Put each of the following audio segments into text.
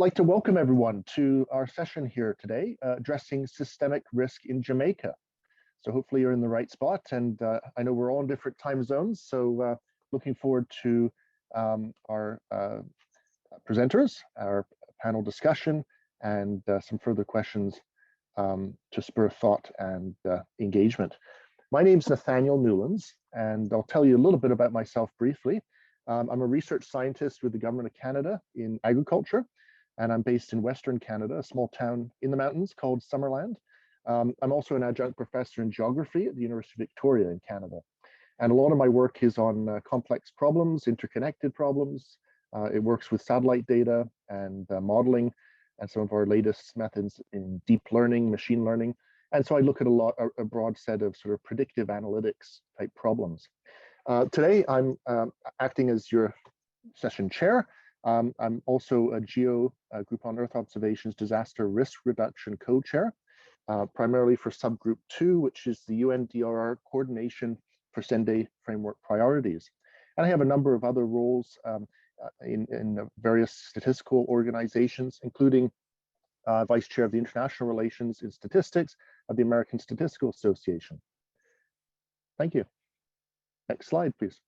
like to welcome everyone to our session here today, addressing systemic risk in Jamaica. So hopefully you're in the right spot, and I know we're all in different time zones, so looking forward to our presenters, our panel discussion, and some further questions to spur thought and engagement. My name's Nathaniel Newlands, and I'll tell you a little bit about myself briefly. I'm a research scientist with the Government of Canada in agriculture, and I'm based in Western Canada, a small town in the mountains called Summerland. I'm also an adjunct professor in geography at the University of Victoria in Canada. And a lot of my work is on complex problems, interconnected problems. It works with satellite data and modeling, and some of our latest methods in deep learning, machine learning. And so I look at a broad set of sort of predictive analytics type problems. Today, I'm acting as your session chair. I'm also a GEO Group on Earth Observations Disaster Risk Reduction co-chair, primarily for subgroup 2, which is the UN DRR Coordination for Sendai Framework Priorities. And I have a number of other roles in various statistical organizations, including Vice Chair of the International Relations in Statistics of the American Statistical Association. Thank you. Next slide, please.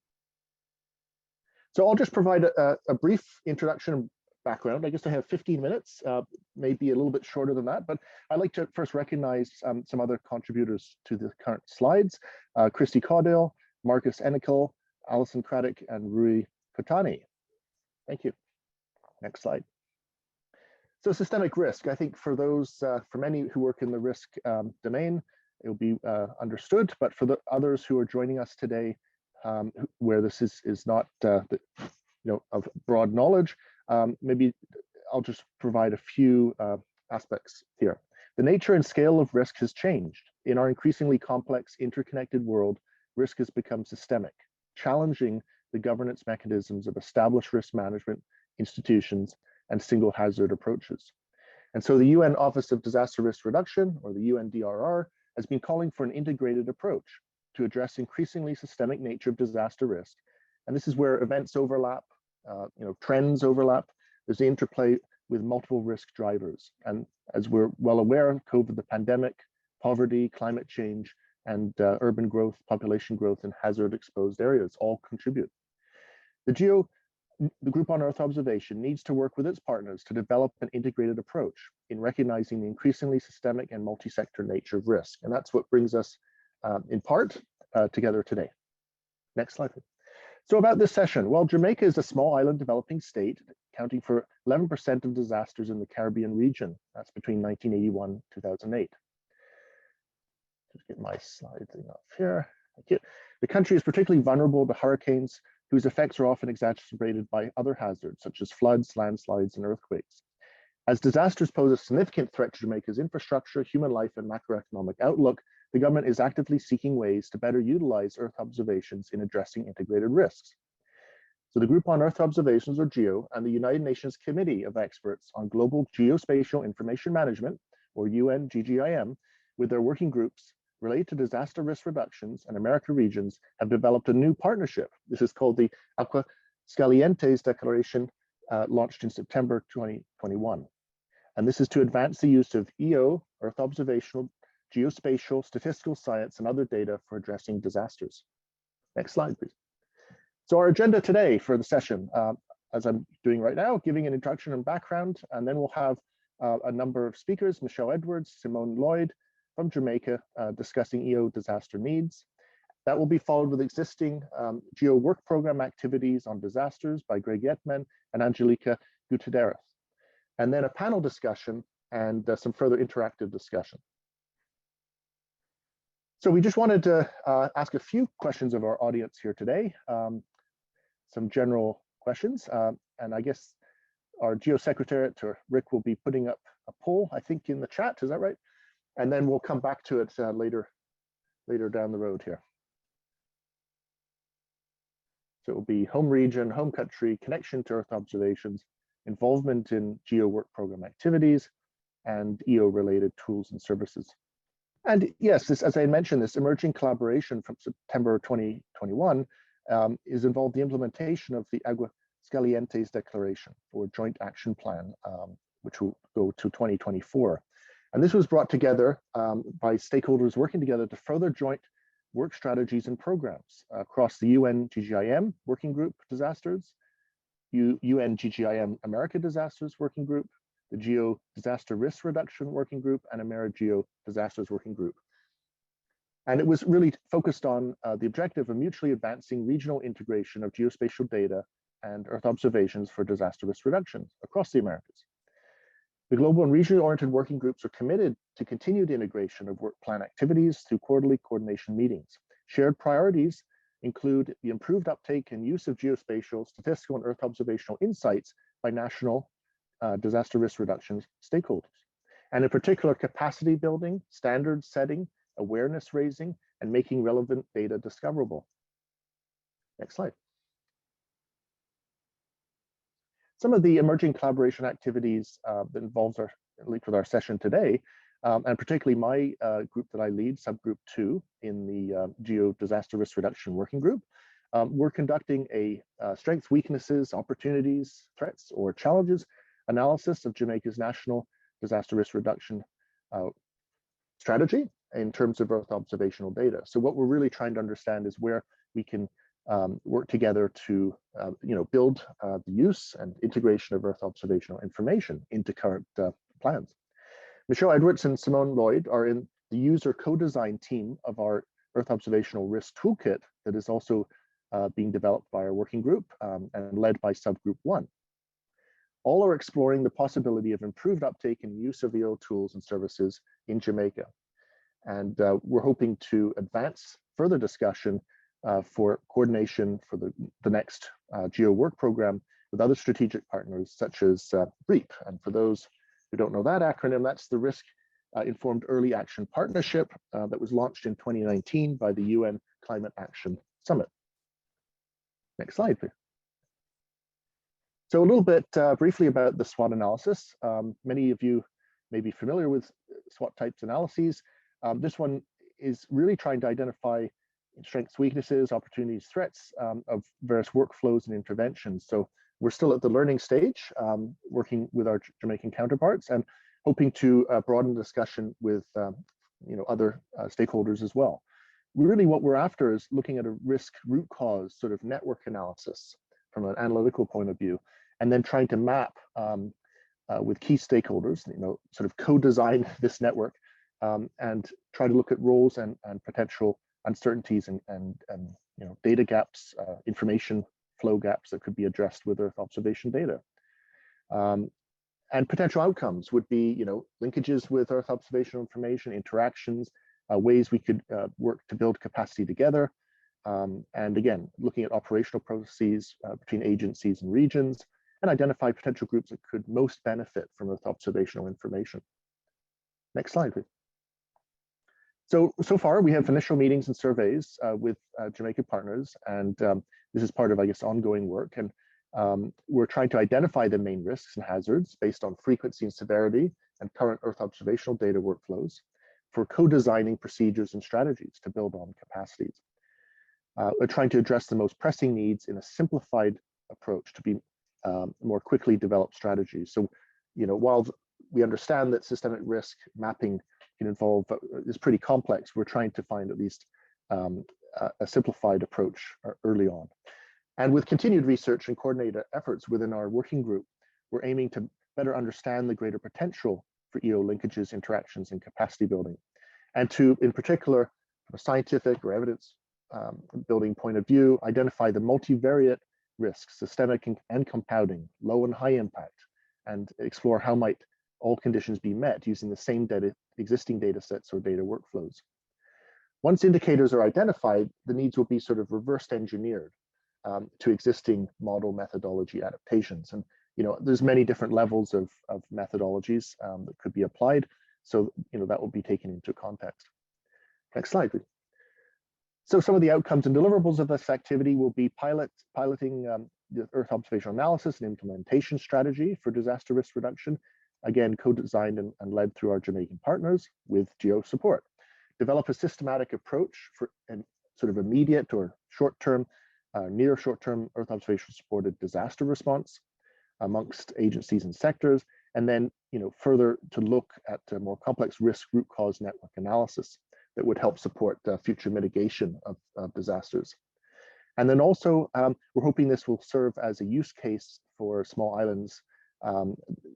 So I'll just provide a brief introduction and background. I guess I have 15 minutes, maybe a little bit shorter than that, but I'd like to first recognize some other contributors to the current slides. Christy Caudale, Markus Enenkel, Alison Craddock, and Rui Kotani. Thank you. Next slide. So systemic risk, I think for those, for many who work in the risk domain, it will be understood, but for the others who are joining us today, where this is not of broad knowledge, maybe I'll just provide a few aspects here. The nature and scale of risk has changed. In our increasingly complex, interconnected world, risk has become systemic, challenging the governance mechanisms of established risk management institutions and single hazard approaches. And so the UN Office of Disaster Risk Reduction, or the UNDRR, has been calling for an integrated approach to address increasingly systemic nature of disaster risk. And this is where events overlap, trends overlap. There's the interplay with multiple risk drivers. And as we're well aware, COVID, the pandemic, poverty, climate change, and urban growth, population growth in hazard exposed areas all contribute. The Group on Earth Observation needs to work with its partners to develop an integrated approach in recognizing the increasingly systemic and multi-sector nature of risk. And that's what brings us in part together today. Next slide. So about this session, well, Jamaica is a small island developing state accounting for 11% of disasters in the Caribbean region. That's between 1981 and 2008. Just get my slide thing up here. Thank you. The country is particularly vulnerable to hurricanes whose effects are often exacerbated by other hazards such as floods, landslides, and earthquakes. As disasters pose a significant threat to Jamaica's infrastructure, human life, and macroeconomic outlook, the government is actively seeking ways to better utilize Earth observations in addressing integrated risks. So the Group on Earth Observations, or GEO, and the United Nations Committee of Experts on Global Geospatial Information Management, or UN-GGIM, with their working groups related to disaster risk reductions and America regions, have developed a new partnership. This is called the Aguascalientes Declaration, launched in September 2021. And this is to advance the use of EO, Earth observational, geospatial, statistical science, and other data for addressing disasters. Next slide, please. So our agenda today for the session, as I'm doing right now, giving an introduction and background, and then we'll have a number of speakers, Michelle Edwards, Simone Lloyd from Jamaica, discussing EO disaster needs. That will be followed with existing GEO Work Programme activities on disasters by Greg Yetman and Angelica Gutierrez. And then a panel discussion and some further interactive discussion. So we just wanted to ask a few questions of our audience here today, some general questions. And I guess our GEO Secretariat, or Rick, will be putting up a poll, I think, in the chat, is that right? And then we'll come back to it later down the road here. So it will be home region, home country, connection to Earth observations, involvement in GEO Work Programme activities, and EO-related tools and services. And yes, as I mentioned, this emerging collaboration from September 2021 is involved the implementation of the Aguascalientes Declaration, or Joint Action Plan, which will go to 2024. And this was brought together by stakeholders working together to further joint work strategies and programs across the UN-GGIM Working Group Disasters, UN-GGIM America Disasters Working Group, the GEO Disaster Risk Reduction Working Group, and AmeriGEO Disasters Working Group. And it was really focused on the objective of mutually advancing regional integration of geospatial data and Earth observations for disaster risk reduction across the Americas. The global and regionally oriented working groups are committed to continued integration of work plan activities through quarterly coordination meetings. Shared priorities include the improved uptake and use of geospatial, statistical, and Earth observational insights by national disaster risk reduction stakeholders. And in particular, capacity building, standard setting, awareness raising, and making relevant data discoverable. Next slide. Some of the emerging collaboration activities that involves linked with our session today, and particularly my group that I lead, subgroup 2 in the GEO Disaster Risk Reduction Working Group, we're conducting a strengths, weaknesses, opportunities, threats, or challenges analysis of Jamaica's national disaster risk reduction strategy in terms of Earth observational data. So what we're really trying to understand is where we can work together to build the use and integration of Earth observational information into current plans. Michelle Edwards and Simone Lloyd are in the user co-design team of our Earth observational risk toolkit that is also being developed by our working group and led by subgroup 1. All are exploring the possibility of improved uptake and use of EO tools and services in Jamaica. And we're hoping to advance further discussion for coordination for the next GEO Work Programme with other strategic partners such as REAP. And for those who don't know that acronym, that's the Risk Informed Early Action Partnership that was launched in 2019 by the UN Climate Action Summit. Next slide, please. So a little bit briefly about the SWOT analysis. Many of you may be familiar with SWOT types analyses. This one is really trying to identify strengths, weaknesses, opportunities, threats of various workflows and interventions. So we're still at the learning stage, working with our Jamaican counterparts and hoping to broaden the discussion with other stakeholders as well. Really what we're after is looking at a risk root cause sort of network analysis from an analytical point of view, and then trying to map with key stakeholders, sort of co-design this network and try to look at roles and potential uncertainties and data gaps, information flow gaps that could be addressed with Earth observation data. And potential outcomes would be, linkages with Earth observational information, interactions, ways we could work to build capacity together. And again, looking at operational processes between agencies and regions, and identify potential groups that could most benefit from Earth observational information. Next slide, please. So far, we have initial meetings and surveys with Jamaican partners, and this is part of, I guess, ongoing work. And we're trying to identify the main risks and hazards based on frequency and severity and current Earth observational data workflows for co-designing procedures and strategies to build on capacities. We're trying to address the most pressing needs in a simplified approach to be more quickly developed strategies. So, while we understand that systemic risk mapping can involve is pretty complex, we're trying to find at least a simplified approach early on. And with continued research and coordinated efforts within our working group, we're aiming to better understand the greater potential for EO linkages, interactions, and capacity building. And to, in particular, from a scientific or evidence building point of view, identify the multivariate risks, systemic and compounding, low and high impact, and explore how might all conditions be met using the same existing data sets or data workflows. Once indicators are identified, the needs will be sort of reverse engineered to existing model methodology adaptations. And there's many different levels of methodologies that could be applied. So that will be taken into context. Next slide, please. So some of the outcomes and deliverables of this activity will be piloting the Earth observational analysis and implementation strategy for disaster risk reduction, again, co-designed and led through our Jamaican partners with GEO support. Develop a systematic approach for sort of immediate or short-term near short-term Earth observation supported disaster response amongst agencies and sectors, and then further to look at more complex risk root cause network analysis that would help support future mitigation of disasters. And then also, we're hoping this will serve as a use case for small islands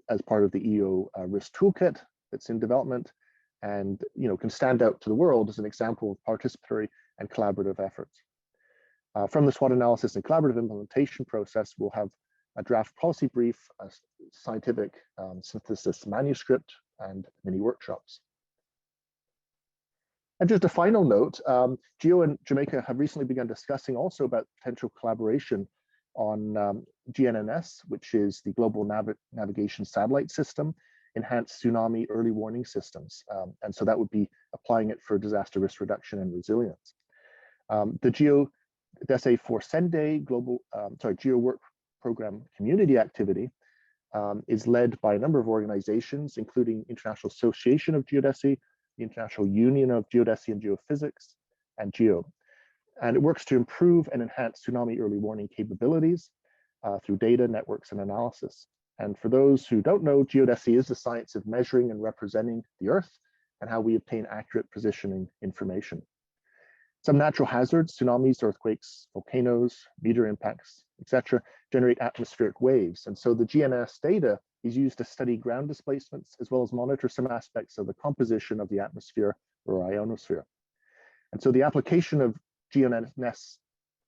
as part of the EO risk toolkit that's in development, and can stand out to the world as an example of participatory and collaborative efforts. From the SWOT analysis and collaborative implementation process, we'll have a draft policy brief, a scientific synthesis manuscript, and mini workshops. And just a final note, GEO and Jamaica have recently begun discussing also about potential collaboration on GNSS, which is the Global Navigation Satellite System, enhanced tsunami early warning systems. And so that would be applying it for disaster risk reduction and resilience. The GEO for Sende GEO Work Programme community activity is led by a number of organizations, including International Association of Geodesy, the International Union of Geodesy and Geophysics, and GEO. And it works to improve and enhance tsunami early warning capabilities through data, networks, and analysis. And for those who don't know, geodesy is the science of measuring and representing the Earth and how we obtain accurate positioning information. Some natural hazards, tsunamis, earthquakes, volcanoes, meteor impacts, etc., generate atmospheric waves. And so the GNSS data is used to study ground displacements as well as monitor some aspects of the composition of the atmosphere or ionosphere. And so the application of GNSS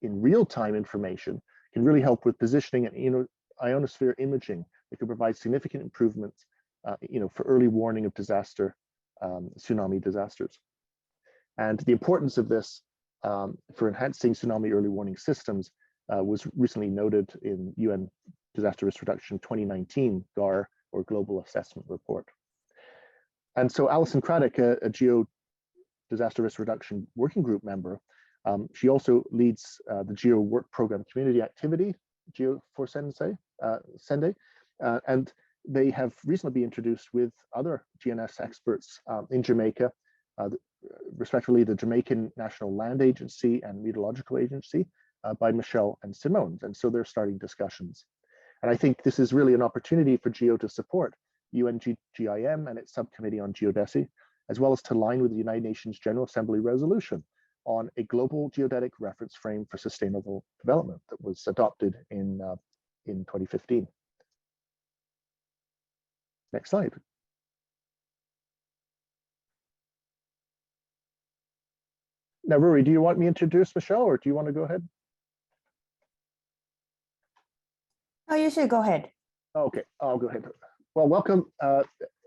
in real-time information can really help with positioning and ionosphere imaging that could provide significant improvements for early warning of disaster, tsunami disasters. And the importance of this for enhancing tsunami early warning systems was recently noted in UN Disaster Risk Reduction 2019 GAR, or Global Assessment Report. And so Alison Craddock, a GEO Disaster Risk Reduction Working Group member, she also leads the GEO Work Programme community activity, GEO for Sende, and they have recently been introduced with other GNSS experts in Jamaica, respectively the Jamaican National Land Agency and Meteorological Agency by Michelle and Simone. And so they're starting discussions. And I think this is really an opportunity for GEO to support UN-GGIM and its subcommittee on geodesy, as well as to align with the United Nations General Assembly resolution on a global geodetic reference frame for sustainable development that was adopted in 2015. Next slide. Now, Rory, do you want me to introduce Michelle, or do you want to go ahead? Oh, you should go ahead. Okay, I'll go ahead. Well, welcome,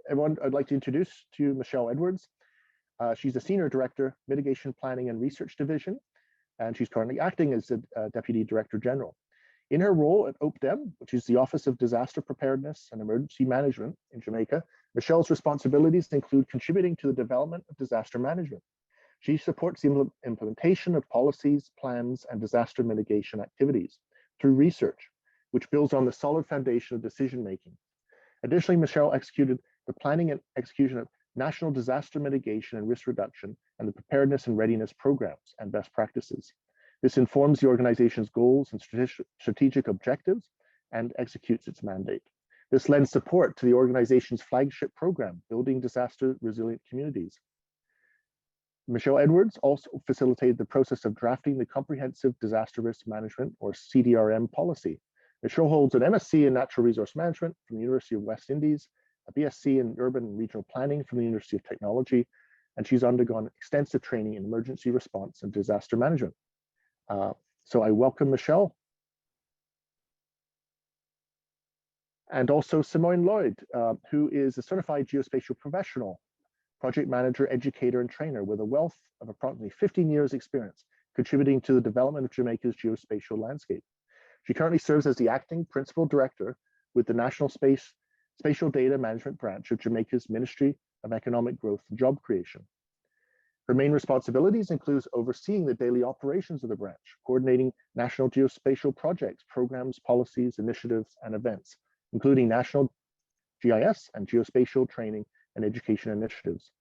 everyone. I'd like to introduce to you Michelle Edwards. She's a Senior Director, Mitigation Planning and Research Division, and she's currently acting as the Deputy Director General. In her role at OPDEM, which is the Office of Disaster Preparedness and Emergency Management in Jamaica, Michelle's responsibilities include contributing to the development of disaster management. She supports the implementation of policies, plans, and disaster mitigation activities through research, which builds on the solid foundation of decision-making. Additionally, Michelle executed the planning and execution of national disaster mitigation and risk reduction and the preparedness and readiness programs and best practices. This informs the organization's goals and strategic objectives and executes its mandate. This lends support to the organization's flagship program, Building Disaster Resilient Communities. Michelle Edwards also facilitated the process of drafting the Comprehensive Disaster Risk Management, or CDRM, policy. Michelle holds an MSc in Natural Resource Management from the University of West Indies, a BSc in Urban and Regional Planning from the University of Technology, and she's undergone extensive training in emergency response and disaster management. So I welcome Michelle. And also Simone Lloyd, who is a certified geospatial professional, project manager, educator, and trainer with a wealth of approximately 15 years experience contributing to the development of Jamaica's geospatial landscape. She currently serves as the acting principal director with the National Spatial Data Management Branch of Jamaica's Ministry of Economic Growth and Job Creation. Her main responsibilities include overseeing the daily operations of the branch, coordinating national geospatial projects, programs, policies, initiatives, and events, including national GIS and geospatial training and education initiatives.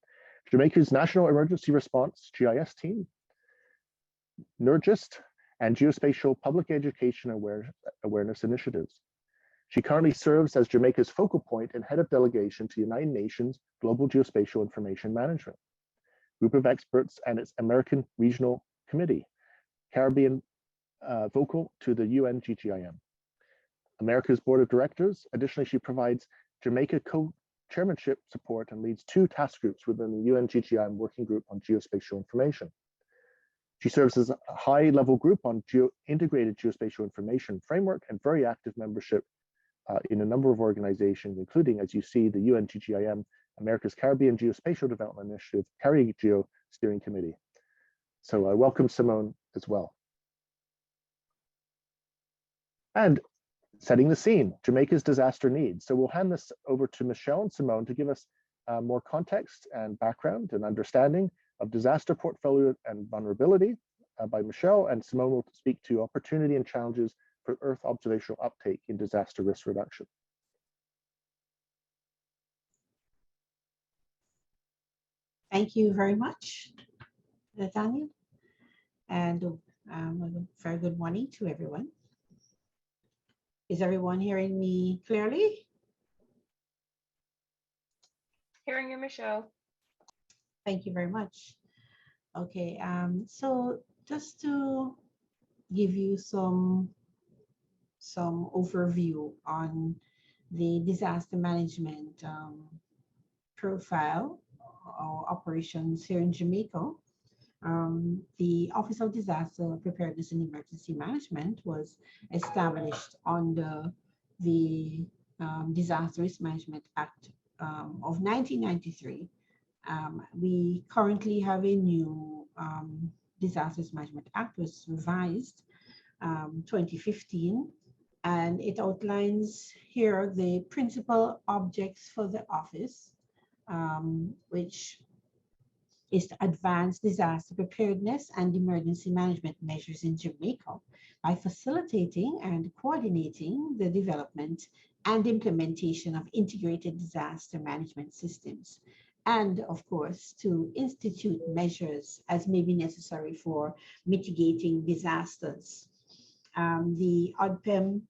Jamaica's National Emergency Response GIS team, NERGIST, and geospatial public education awareness initiatives. She currently serves as Jamaica's focal point and head of delegation to United Nations Global Geospatial Information Management, group of experts and its American Regional Committee, Caribbean vocal to the UN-GGIM, America's Board of Directors. Additionally, she provides Jamaica co-chairmanship support and leads 2 task groups within the UN-GGIM Working Group on Geospatial Information. She serves as a high-level group on integrated geospatial information framework and very active membership in a number of organizations, including, as you see, the UN-GGIM, America's Caribbean Geospatial Development Initiative, AmeriGEO Steering Committee. So I welcome Simone as well. And setting the scene, Jamaica's disaster needs. So we'll hand this over to Michelle and Simone to give us more context and background and understanding of disaster portfolio and vulnerability by Michelle, and Simone will speak to opportunity and challenges for Earth observational uptake in disaster risk reduction. Thank you very much, Nathaniel, and a very good morning to everyone. Is everyone hearing me clearly? Hearing you, Michelle. Thank you very much. Okay, so just to give you some overview on the disaster management profile or operations here in Jamaica. The Office of Disaster Preparedness and Emergency Management was established under the Disaster Risk Management Act of 1993. We currently have a new Disaster Risk Management Act, was revised 2015, and it outlines here the principal objects for the office, which is to advance disaster preparedness and emergency management measures in Jamaica by facilitating and coordinating the development and implementation of integrated disaster management systems, and of course to institute measures as may be necessary for mitigating disasters. The ODPEM's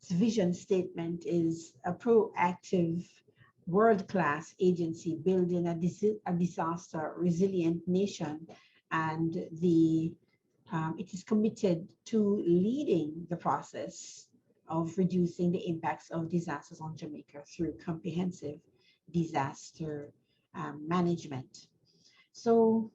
vision statement is a proactive world-class agency building a disaster resilient nation, and it is committed to leading the process of reducing the impacts of disasters on Jamaica through comprehensive disaster management. So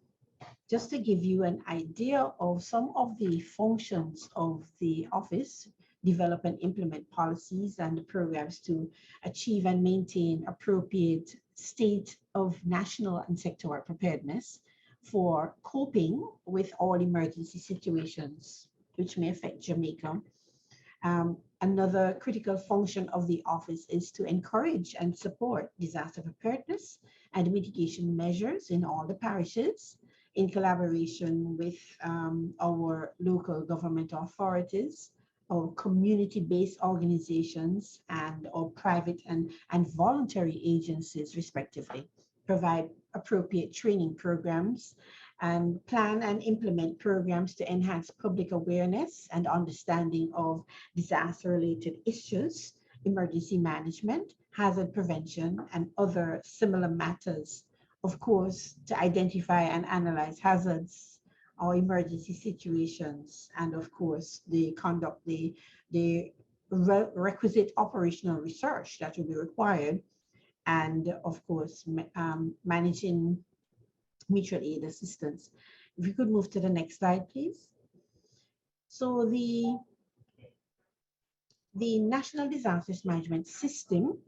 just to give you an idea of some of the functions of the office: develop and implement policies and programs to achieve and maintain appropriate state of national and sectoral preparedness for coping with all emergency situations which may affect Jamaica. Another critical function of the office is to encourage and support disaster preparedness and mitigation measures in all the parishes in collaboration with our local government authorities, or community-based organizations, and or private and voluntary agencies respectively. Provide appropriate training programs and plan and implement programs to enhance public awareness and understanding of disaster-related issues, emergency management, hazard prevention, and other similar matters. Of course, to identify and analyze hazards or emergency situations, and of course, conduct the requisite operational research that will be required, and of course, managing mutual aid assistance. If you could move to the next slide, please. So the National Disaster Management System,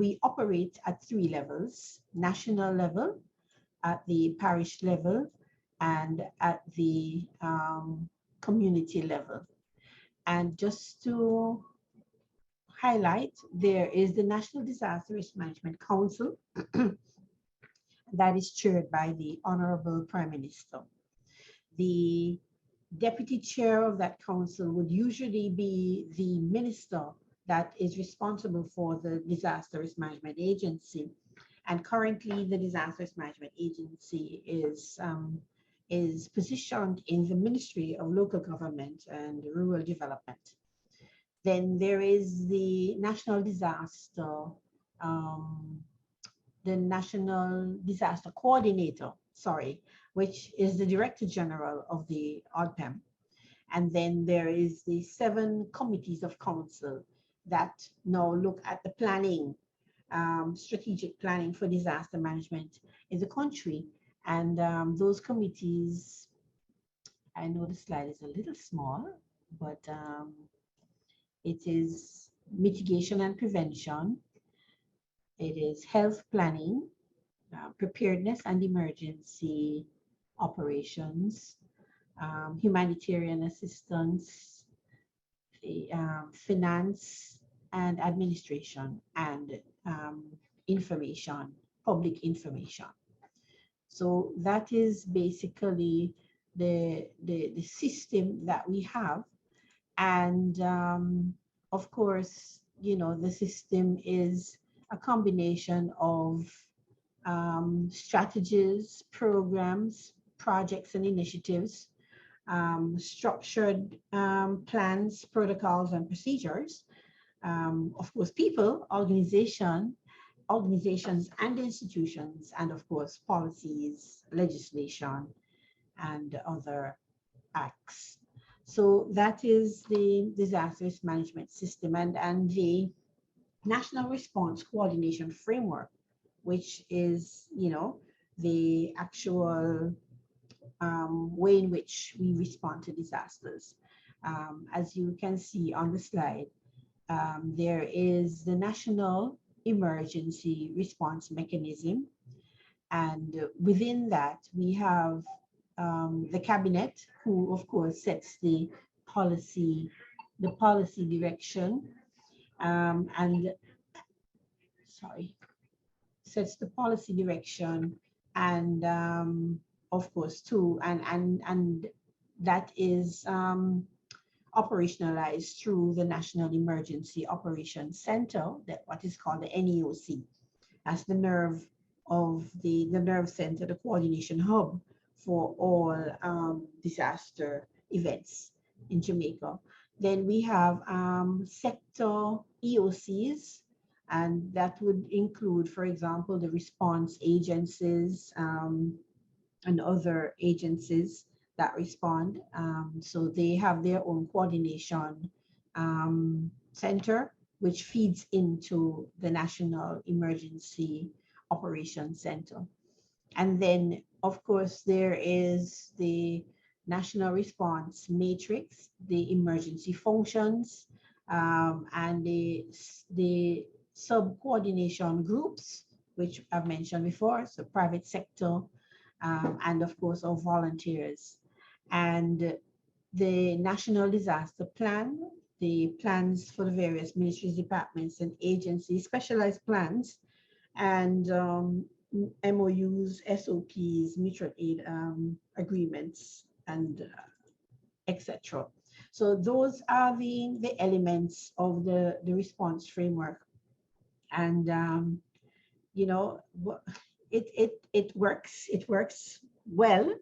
we operate at 3 levels: national level, at the parish level, and at the community level. And just to highlight, there is the National Disaster Risk Management Council that is chaired by the Honorable Prime Minister. The deputy chair of that council would usually be the minister that is responsible for the Disaster Risk Management Agency. And currently the Disaster Risk Management Agency is is positioned in the Ministry of Local Government and Rural Development. Then there is the National Disaster Coordinator, which is the Director General of the ODPEM. And then there is the 7 committees of council that now look at the planning, strategic planning for disaster management in the country. And those committees, I know the slide is a little small, but it is mitigation and prevention. It is health planning, preparedness and emergency operations, humanitarian assistance, finance and administration, and information, public information. So that is basically the system that we have. And of course, you know, the system is a combination of strategies, programs, projects and initiatives, structured plans, protocols and procedures, of course, people, organizations and institutions, and of course, policies, legislation, and other acts. So that is the disaster risk management system, and the National Response Coordination Framework, which is, you know, the actual way in which we respond to disasters. As you can see on the slide, there is the National Emergency Response Mechanism, and within that we have the cabinet, who of course sets the policy direction, sets the policy direction, and of course too, and that is operationalized through the National Emergency Operations Center, that what is called the NEOC, as the nerve of the nerve center, the coordination hub for all disaster events in Jamaica. Then we have sector EOCs, and that would include, for example, the response agencies and other agencies that respond. So they have their own coordination center, which feeds into the National Emergency Operations Center. And then, of course, there is the National Response Matrix, the emergency functions, and the sub-coordination groups, which I've mentioned before, so private sector, and of course our volunteers. And the National Disaster Plan, the plans for the various ministries, departments and agencies, specialized plans, and MOUs, SOPs, mutual aid agreements, and etc. So those are the elements of the response framework. And you know, it works well.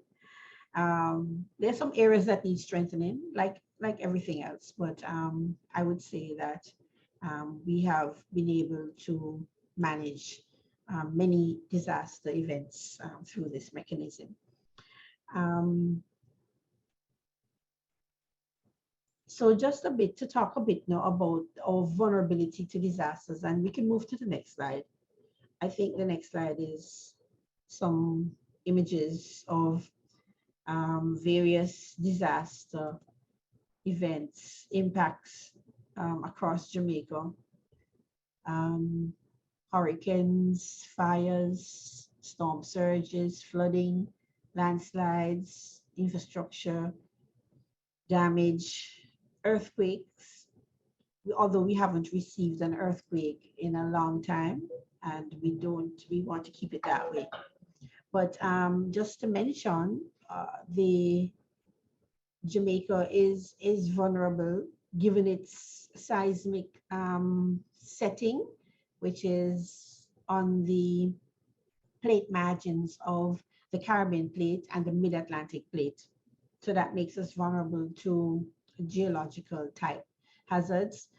There's some areas that need strengthening, like everything else, but I would say that we have been able to manage many disaster events through this mechanism. So just a bit to talk a bit now about our vulnerability to disasters, and we can move to the next slide. I think the next slide is some images of various disaster events, impacts across Jamaica. Hurricanes, fires, storm surges, flooding, landslides, infrastructure damage, earthquakes, although we haven't received an earthquake in a long time, and we want to keep it that way. But just to mention, the Jamaica is vulnerable given its seismic setting, which is on the plate margins of the Caribbean plate and the mid-Atlantic plate. So that makes us vulnerable to geological type hazards.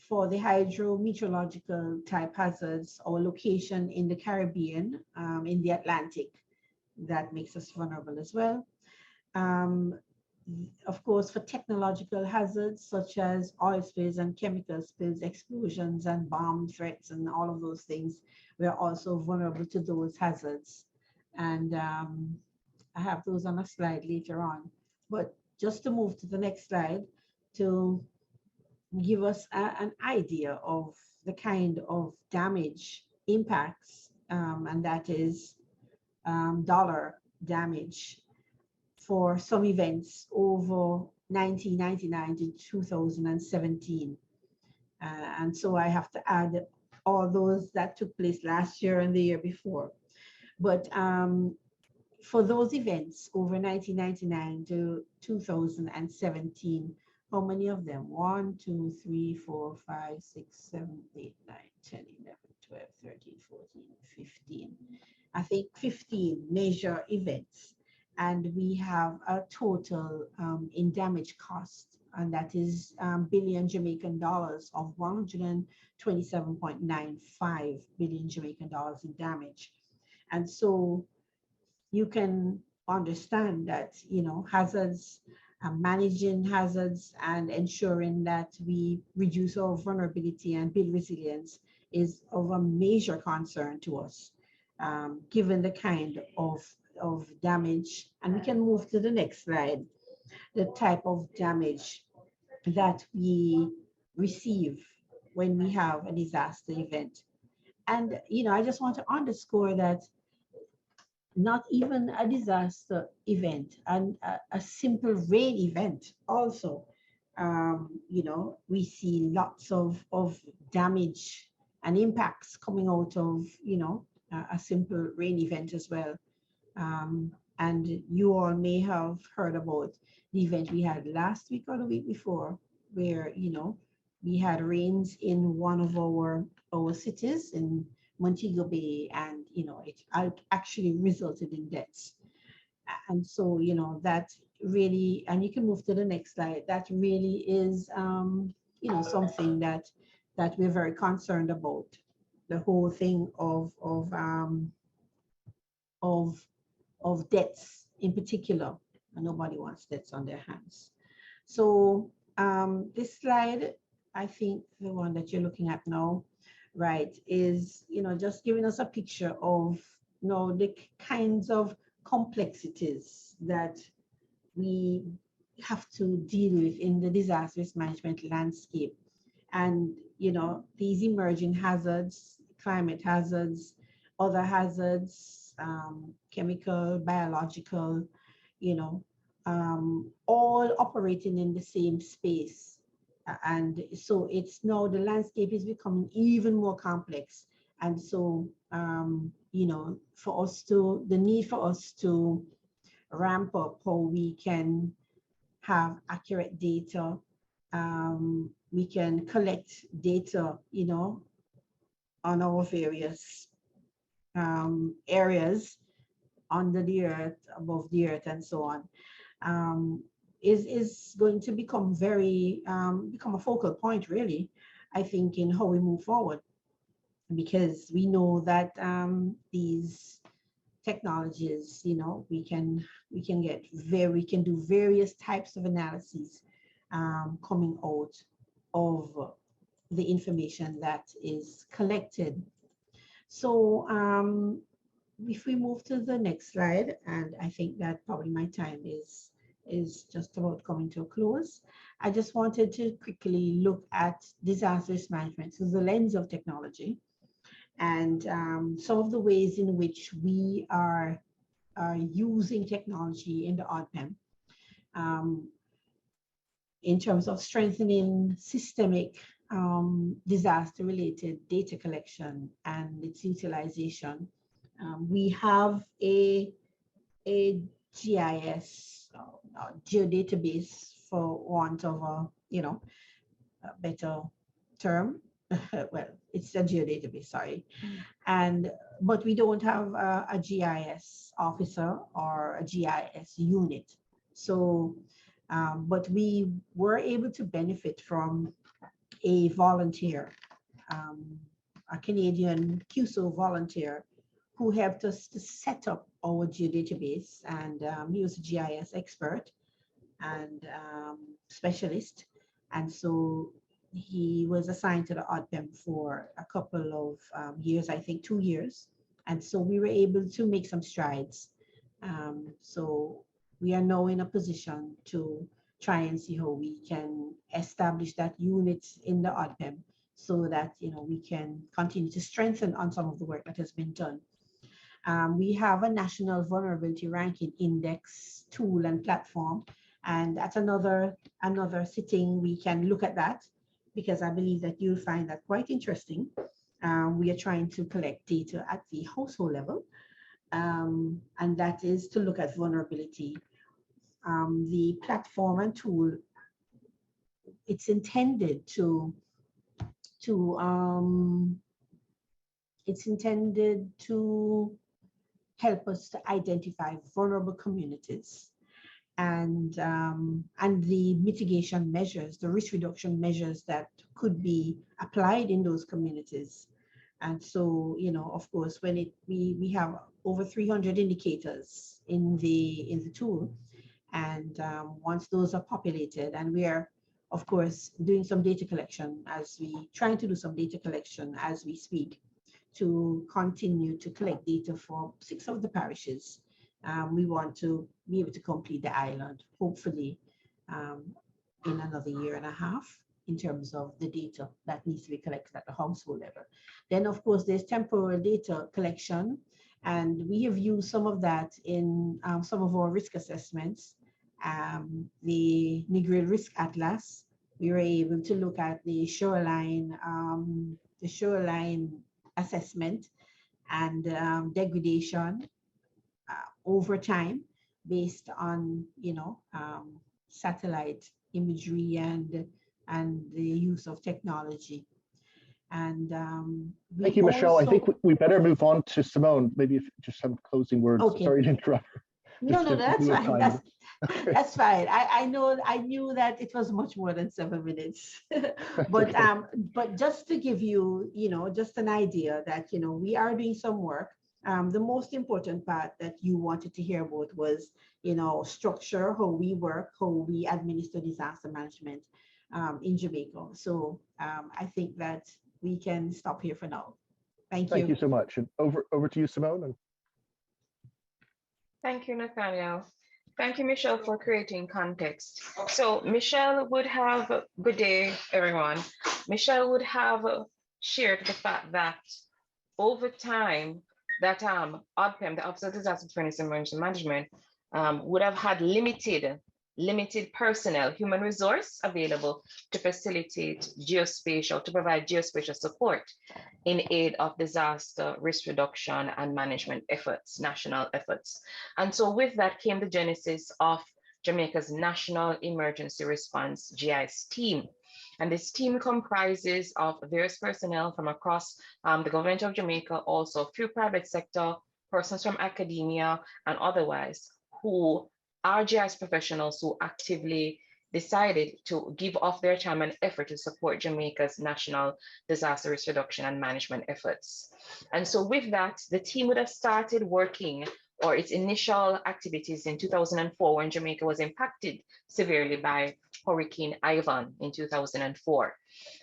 For the hydrometeorological type hazards, our location in the Caribbean, in the Atlantic, that makes us vulnerable as well. Of course, for technological hazards such as oil spills and chemical spills, explosions and bomb threats and all of those things, we are also vulnerable to those hazards. And I have those on a slide later on. But just to move to the next slide, to give us an idea of the kind of damage impacts, and that is dollar damage for some events over 1999 to 2017. And so I have to add all those that took place last year and the year before. But for those events over 1999 to 2017, how many of them? 1, 2, 3, 4, 5, 6, 7, 8, 9, 10, 11, 12, 13, 14, 15. I think 15 major events. And we have a total in damage cost, and that is billion Jamaican dollars of 127.95 billion Jamaican dollars in damage. And so you can understand that, you know, hazards, managing hazards and ensuring that we reduce our vulnerability and build resilience is of a major concern to us, given the kind of damage. And we can move to the next slide, the type of damage that we receive when we have a disaster event. And, you know, I just want to underscore that not even a disaster event and a simple rain event also, you know, we see lots of damage and impacts coming out of, you know, a simple rain event as well. And you all may have heard about the event we had last week or the week before, where, you know, we had rains in one of our cities in Montego Bay, and, you know, it actually resulted in deaths. And so, you know, that really, and you can move to the next slide, that really is, you know, something that we're very concerned about, the whole thing of deaths in particular, and nobody wants deaths on their hands. So this slide, I think the one that you're looking at now, right, is, you know, just giving us a picture of, you know, the kinds of complexities that we have to deal with in the disaster risk management landscape. And, you know, these emerging hazards, climate hazards, other hazards, chemical, biological, you know, all operating in the same space. And so it's now the landscape is becoming even more complex. And so, you know, the need for us to ramp up how we can have accurate data, we can collect data, you know, on our various areas under the earth, above the earth, and so on, is going to become become a focal point, really, I think, in how we move forward, because we know that these technologies, you know, we can do various types of analyses coming out of the information that is collected. So if we move to the next slide, and I think that probably my time is just about coming to a close, I just wanted to quickly look at disaster risk management through the lens of technology, and some of the ways in which we are using technology in the ODPEM in terms of strengthening systemic disaster-related data collection and its utilization. We have a GIS, geodatabase, for want of a, you know, a better term. Well, it's a geodatabase, sorry. And but we don't have a GIS officer or a GIS unit. So, but we were able to benefit from a volunteer, a Canadian QSO volunteer, who helped us to set up our geodatabase, and he was a GIS expert and specialist, and so he was assigned to the ODPEM for a couple of years, I think 2 years, and so we were able to make some strides. So we are now in a position to try and see how we can establish that unit in the ODPEM so that we can continue to strengthen on some of the work that has been done. We have a national vulnerability ranking index tool and platform, and at another sitting we can look at that, because I believe that you'll find that quite interesting. We are trying to collect data at the household level, and that is to look at vulnerability. The platform and tool, it's intended to help us to identify vulnerable communities and the mitigation measures, the risk reduction measures that could be applied in those communities. And so, of course, when we have over 300 indicators in the tool, and once those are populated, and we are, of course, doing some data collection trying to do some data collection as we speak, to continue to collect data for 6 of the parishes. We want to be able to complete the island, hopefully in another 1.5 years, in terms of the data that needs to be collected at the household level. Then, of course, there's temporal data collection, and we have used some of that in some of our risk assessments. The Negril Risk Atlas, we were able to look at the shoreline assessment and degradation over time based on satellite imagery and the use of technology. And thank you, Michelle. I think we better move on to Simone. Maybe if just some closing words. Okay. Sorry to interrupt. No, that's fine. That's fine. I knew that it was much more than 7 minutes, but okay. But just to give you, just an idea that we are doing some work. The most important part that you wanted to hear about was structure, how we work, how we administer disaster management in Jamaica. So I think that we can stop here for now. Thank you. Thank you so much. And over to you, Simone. Thank you, Nathaniel. Thank you, Michelle, for creating context. So Michelle would have, good day, everyone. Michelle would have shared the fact that over time, that ODPEM, the Office of Disaster Preparedness and Emergency Management, would have had limited personnel, human resource available to facilitate to provide geospatial support in aid of disaster risk reduction and management efforts, national efforts. And so with that came the genesis of Jamaica's National Emergency Response GIS team. And this team comprises of various personnel from across the government of Jamaica, also a few private sector, persons from academia and otherwise, who are GIS professionals who actively decided to give off their time and effort to support Jamaica's national disaster risk reduction and management efforts. And so with that, the team would have started working, or its initial activities, in 2004 when Jamaica was impacted severely by Hurricane Ivan in 2004.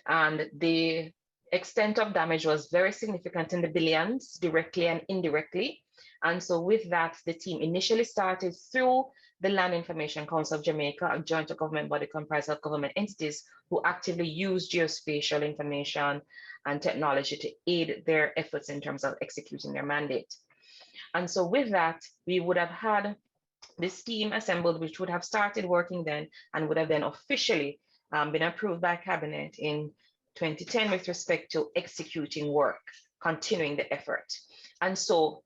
And the extent of damage was very significant in the billions, directly and indirectly. And so with that, the team initially started through the Land Information Council of Jamaica, a joint government body comprised of government entities who actively use geospatial information and technology to aid their efforts in terms of executing their mandate. And so with that, we would have had this team assembled, which would have started working then and would have then officially been approved by Cabinet in 2010 with respect to executing work, continuing the effort. And so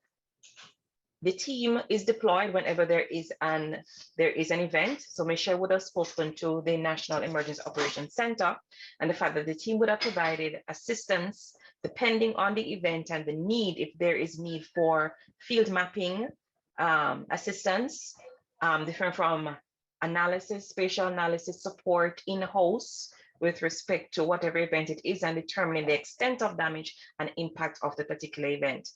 the team is deployed whenever there is an event. So Michelle would have spoken to the National Emergency Operations Center and the fact that the team would have provided assistance depending on the event and the need, if there is need for field mapping assistance, different from analysis, spatial analysis support in-house with respect to whatever event it is and determining the extent of damage and impact of the particular event.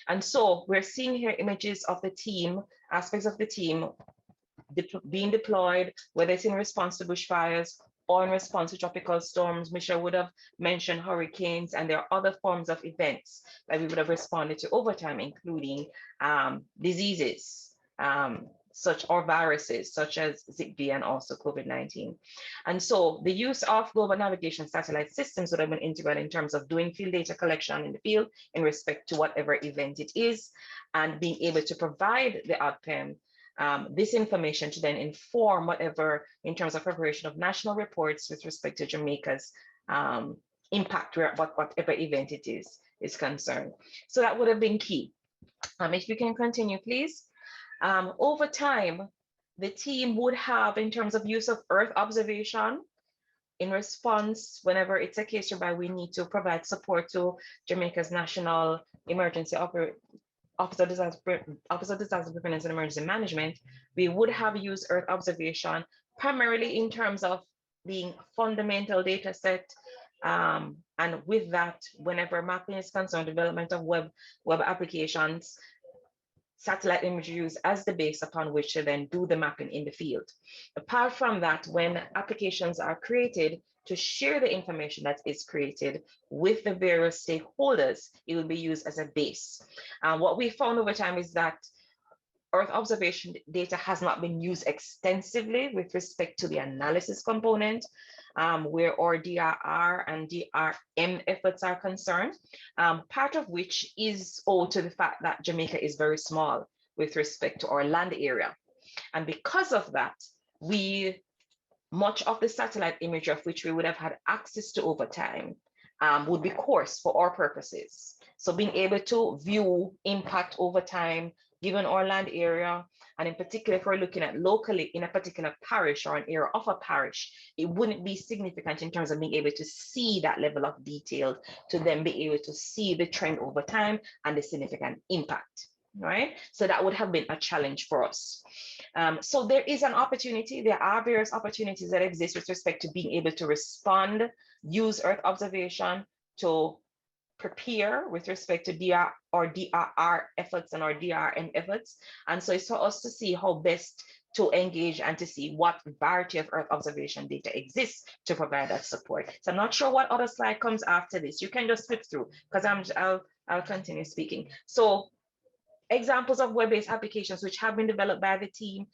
And so we're seeing here images of the team, aspects of the team being deployed, whether it's in response to bushfires or in response to tropical storms. Michelle would have mentioned hurricanes, and there are other forms of events that we would have responded to over time, including diseases, such or viruses such as ZIGB and also COVID-19. And so the use of global navigation satellite systems would have been integral in terms of doing field data collection in the field in respect to whatever event it is, and being able to provide the outcome, this information to then inform whatever in terms of preparation of national reports with respect to Jamaica's impact, whatever event it is concerned. So that would have been key. If you can continue, please. Over time, the team would have, in terms of use of Earth observation, in response, whenever it's a case whereby we need to provide support to Jamaica's National Emergency Office of Disaster Preparedness and Emergency Management, we would have used Earth observation primarily in terms of being fundamental data set. And with that, whenever mapping is concerned, development of web applications, satellite imagery used as the base upon which to then do the mapping in the field. Apart from that, when applications are created to share the information that is created with the various stakeholders, it will be used as a base. What we found over time is that Earth observation data has not been used extensively with respect to the analysis component, where our DRR and DRM efforts are concerned, part of which is owed to the fact that Jamaica is very small with respect to our land area. And because of that, much of the satellite imagery of which we would have had access to over time would be coarse for our purposes. So being able to view impact over time, given our land area, and in particular, if we're looking at locally in a particular parish or an area of a parish, it wouldn't be significant in terms of being able to see that level of detail to then be able to see the trend over time and the significant impact, right? So that would have been a challenge for us. So there is an opportunity, there are various opportunities that exist with respect to being able to respond, use Earth observation to prepare with respect to DRR efforts and our DRM efforts. And so it's for us to see how best to engage and to see what variety of Earth observation data exists to provide that support. So I'm not sure what other slide comes after this. You can just flip through because I'll continue speaking. So examples of web-based applications which have been developed by the team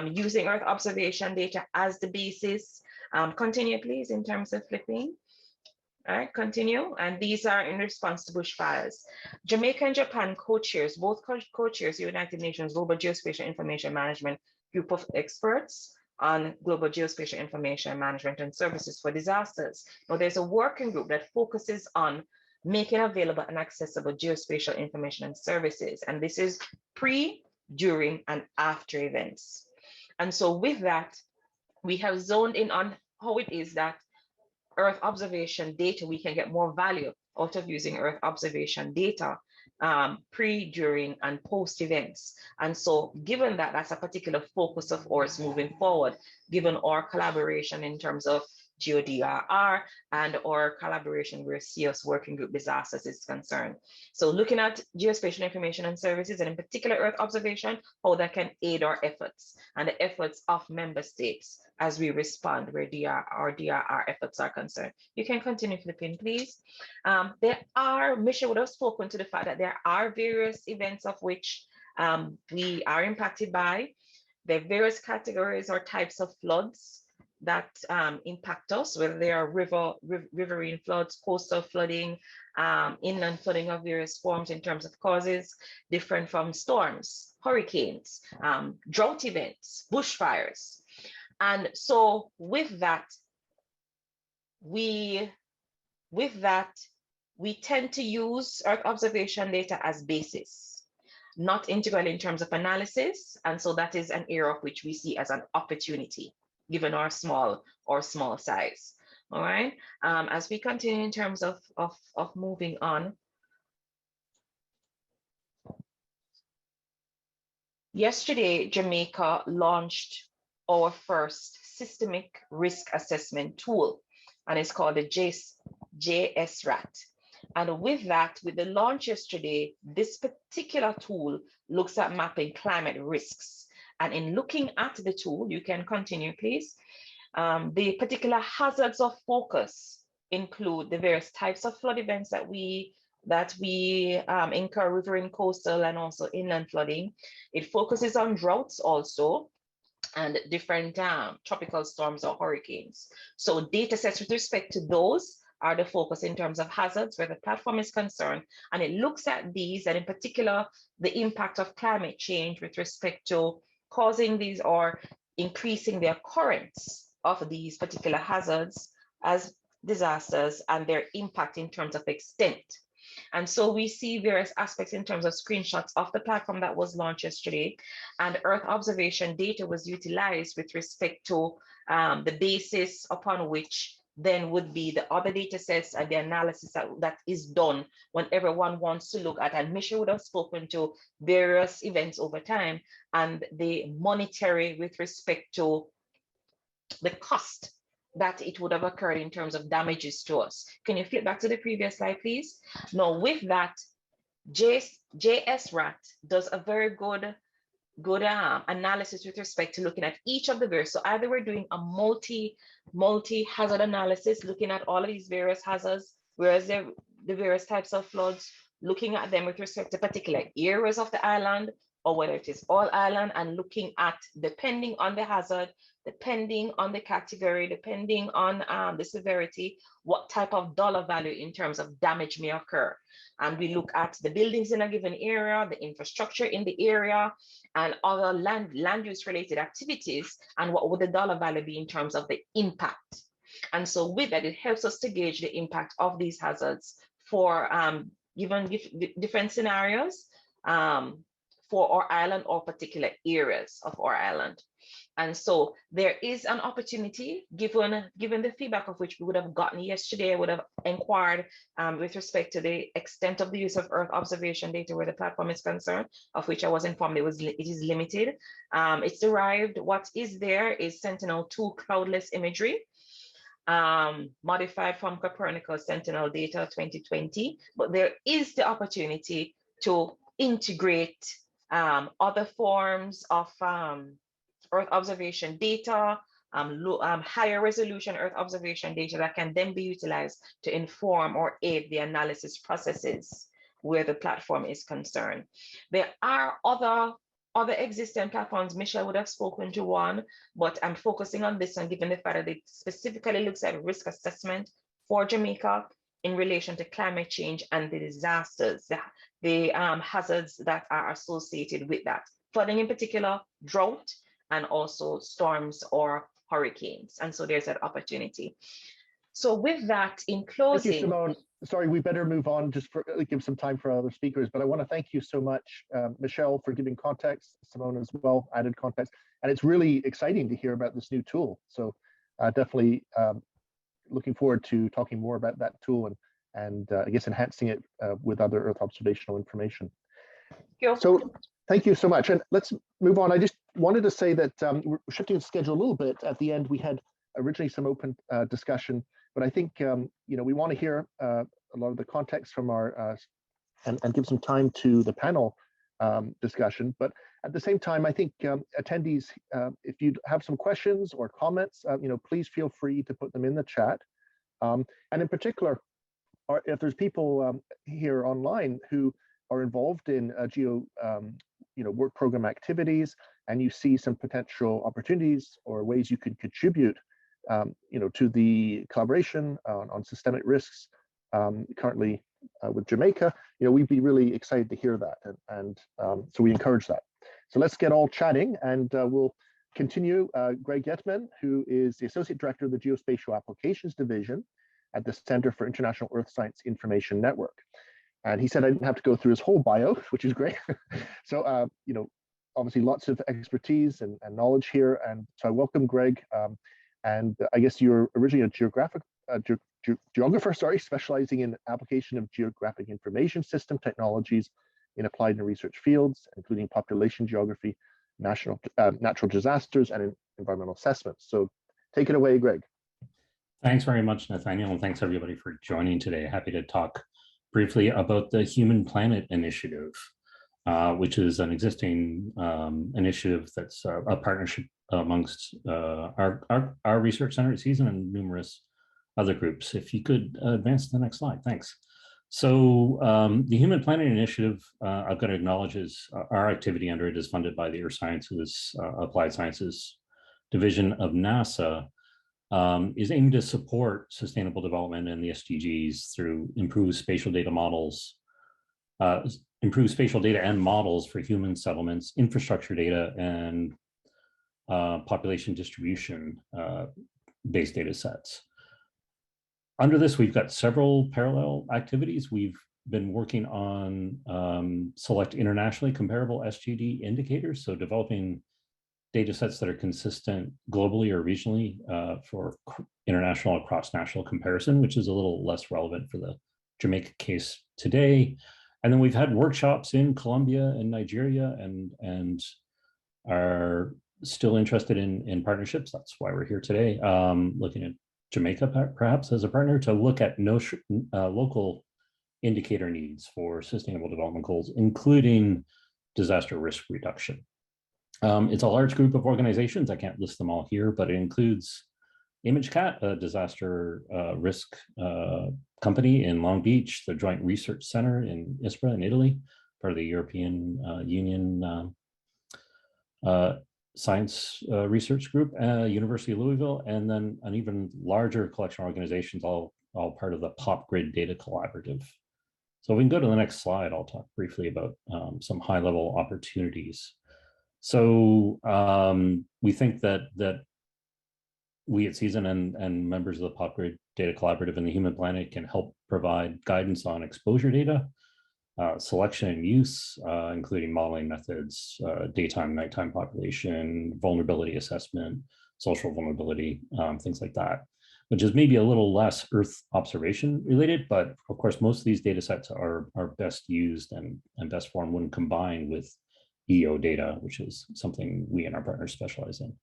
using Earth observation data as the basis. Continue, please, in terms of flipping. All right, continue. And these are in response to bushfires. Jamaica and Japan co-chairs, both co-chairs, the United Nations Global Geospatial Information Management group of experts on global geospatial information management and services for disasters. Now, there's a working group that focuses on making available and accessible geospatial information and services. And this is pre, during, and after events. And so with that, we have zoned in on how it is that Earth observation data, we can get more value out of using Earth observation data pre, during, and post events. And so given that that's a particular focus of ours moving forward, given our collaboration in terms of GeoDRR and our collaboration with CEO's working group disasters is concerned. So looking at geospatial information and services, and in particular Earth observation, how that can aid our efforts and the efforts of member states as we respond where DRR efforts are concerned. You can continue flipping, please. Michelle would have spoken to the fact that there are various events of which we are impacted by. There are various categories or types of floods that impact us, whether they are riverine floods, coastal flooding, inland flooding of various forms in terms of causes, different from storms, hurricanes, drought events, bushfires. And so with that, we tend to use Earth observation data as basis, not integral in terms of analysis. And so that is an area of which we see as an opportunity, given our small size. All right, as we continue in terms of moving on. Yesterday, Jamaica launched our first systemic risk assessment tool, and it's called the JSRAT. And with that, with the launch yesterday, this particular tool looks at mapping climate risks. And in looking at the tool, you can continue, please. The particular hazards of focus include the various types of flood events that we incur, riverine, coastal, and also inland flooding. It focuses on droughts also, and different tropical storms or hurricanes. So data sets with respect to those are the focus in terms of hazards where the platform is concerned. And it looks at these, and in particular, the impact of climate change with respect to causing these or increasing the occurrence of these particular hazards as disasters and their impact in terms of extent. And so we see various aspects in terms of screenshots of the platform that was launched yesterday, and Earth observation data was utilized with respect to the basis upon which then would be the other data sets and the analysis that is done whenever one wants to look at. And Michelle would have spoken to various events over time and the monetary with respect to the cost that it would have occurred in terms of damages to us. Can you flip back to the previous slide, please? Now, with that, JSRAT does a very good analysis with respect to looking at each of the various. So either we're doing a multi-hazard analysis, looking at all of these various hazards, whereas the various types of floods, looking at them with respect to particular areas of the island, or whether it is all island, and looking at, depending on the hazard, depending on the category, depending on the severity, what type of dollar value in terms of damage may occur. And we look at the buildings in a given area, the infrastructure in the area, and other land use related activities, and what would the dollar value be in terms of the impact. And so with that, it helps us to gauge the impact of these hazards for different scenarios for our island or particular areas of our island. And so there is an opportunity, given the feedback of which we would have gotten yesterday, I would have inquired with respect to the extent of the use of Earth observation data where the platform is concerned, of which I was informed it is limited. It's derived, what is there is Sentinel-2 cloudless imagery, modified from Copernicus Sentinel data 2020, but there is the opportunity to integrate other forms of Earth observation data, higher resolution Earth observation data that can then be utilized to inform or aid the analysis processes where the platform is concerned. There are other existing platforms. Michelle would have spoken to one, but I'm focusing on this one given the fact that it specifically looks at risk assessment for Jamaica in relation to climate change and the disasters, the hazards that are associated with that. Flooding in particular, drought, and also storms or hurricanes. And so there's that opportunity. So with that, in closing— Thank you, Simone. Sorry, we better move on just for give some time for other speakers, but I want to thank you so much, Michelle, for giving context, Simone as well, added context. And it's really exciting to hear about this new tool. So definitely looking forward to talking more about that tool and I guess enhancing it with other Earth observational information. So thank you so much. And let's move on. I just wanted to say that we're shifting the schedule a little bit. At the end, we had originally some open discussion, but I think we want to hear a lot of the context from our and give some time to the panel discussion. But at the same time, I think attendees, if you have some questions or comments, please feel free to put them in the chat. And in particular, if there's people here online who are involved in GEO work program activities, and you see some potential opportunities or ways you could contribute to the collaboration on systemic risks currently with Jamaica, we'd be really excited to hear that, and so we encourage that. So let's get all chatting, and we'll continue. Greg Yetman, who is the Associate Director of the Geospatial Applications Division at the Center for International Earth Science Information Network. And he said I didn't have to go through his whole bio, which is great. So, obviously lots of expertise and knowledge here. And so I welcome Greg. And I guess you're originally a geographer, specializing in application of geographic information system technologies in applied and research fields, including population geography, natural disasters, and environmental assessments. So take it away, Greg. Thanks very much, Nathaniel, and thanks everybody for joining today. Happy to talk briefly about the Human Planet Initiative, which is an existing initiative that's a partnership amongst our research center at CESN and numerous other groups. If you could advance to the next slide, thanks. So the Human Planet Initiative, I've got to acknowledge, our activity under it is funded by the Earth Sciences, Applied Sciences Division of NASA, is aimed to support sustainable development and the SDGs through improved spatial data models, improved spatial data and models for human settlements, infrastructure data, and population distribution based data sets. Under this, we've got several parallel activities. We've been working on select internationally comparable SGD indicators, so developing data sets that are consistent globally or regionally for international or cross-national comparison, which is a little less relevant for the Jamaica case today. And then we've had workshops in Colombia and Nigeria and are still interested in partnerships. That's why we're here today, looking at Jamaica perhaps as a partner to look at local indicator needs for sustainable development goals, including disaster risk reduction. It's a large group of organizations. I can't list them all here, but it includes ImageCat, a disaster risk company in Long Beach, the Joint Research Center in Ispra in Italy, part of the European Union Science Research Group, University of Louisville, and then an even larger collection of organizations, all part of the PopGrid Data Collaborative. So if we can go to the next slide, I'll talk briefly about some high-level opportunities. So we think that we at CESN and members of the PopGrid Data Collaborative and the Human Planet can help provide guidance on exposure data, selection and use, including modeling methods, daytime, nighttime population, vulnerability assessment, social vulnerability, things like that, which is maybe a little less Earth observation related, but of course, most of these data sets are best used and best formed when combined with EO data, which is something we and our partners specialize in.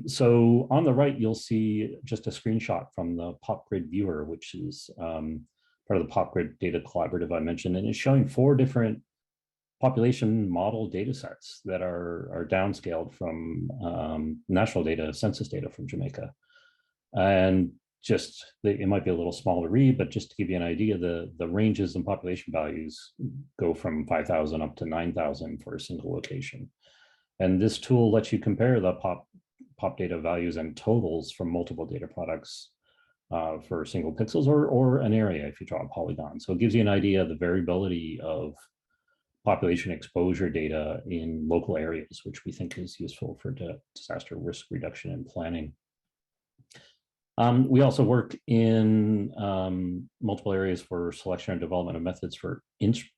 So on the right, you'll see just a screenshot from the PopGrid viewer, which is part of the PopGrid Data Collaborative I mentioned, and it's showing 4 different population model data sets that are downscaled from national data, census data from Jamaica. And just, it might be a little small to read, but just to give you an idea, the ranges in population values go from 5,000 up to 9,000 for a single location. And this tool lets you compare the pop data values and totals from multiple data products for single pixels or an area if you draw a polygon. So it gives you an idea of the variability of population exposure data in local areas, which we think is useful for disaster risk reduction and planning. We also work in multiple areas for selection and development of methods for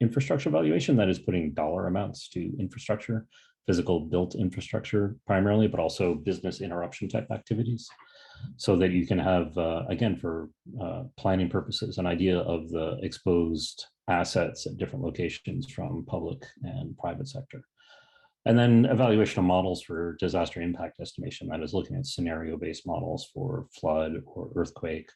infrastructure valuation, that is putting dollar amounts to infrastructure, physical built infrastructure primarily, but also business interruption type activities, so that you can have, again, for planning purposes, an idea of the exposed assets at different locations from public and private sector. And then evaluation of models for disaster impact estimation, that is looking at scenario-based models for flood or earthquake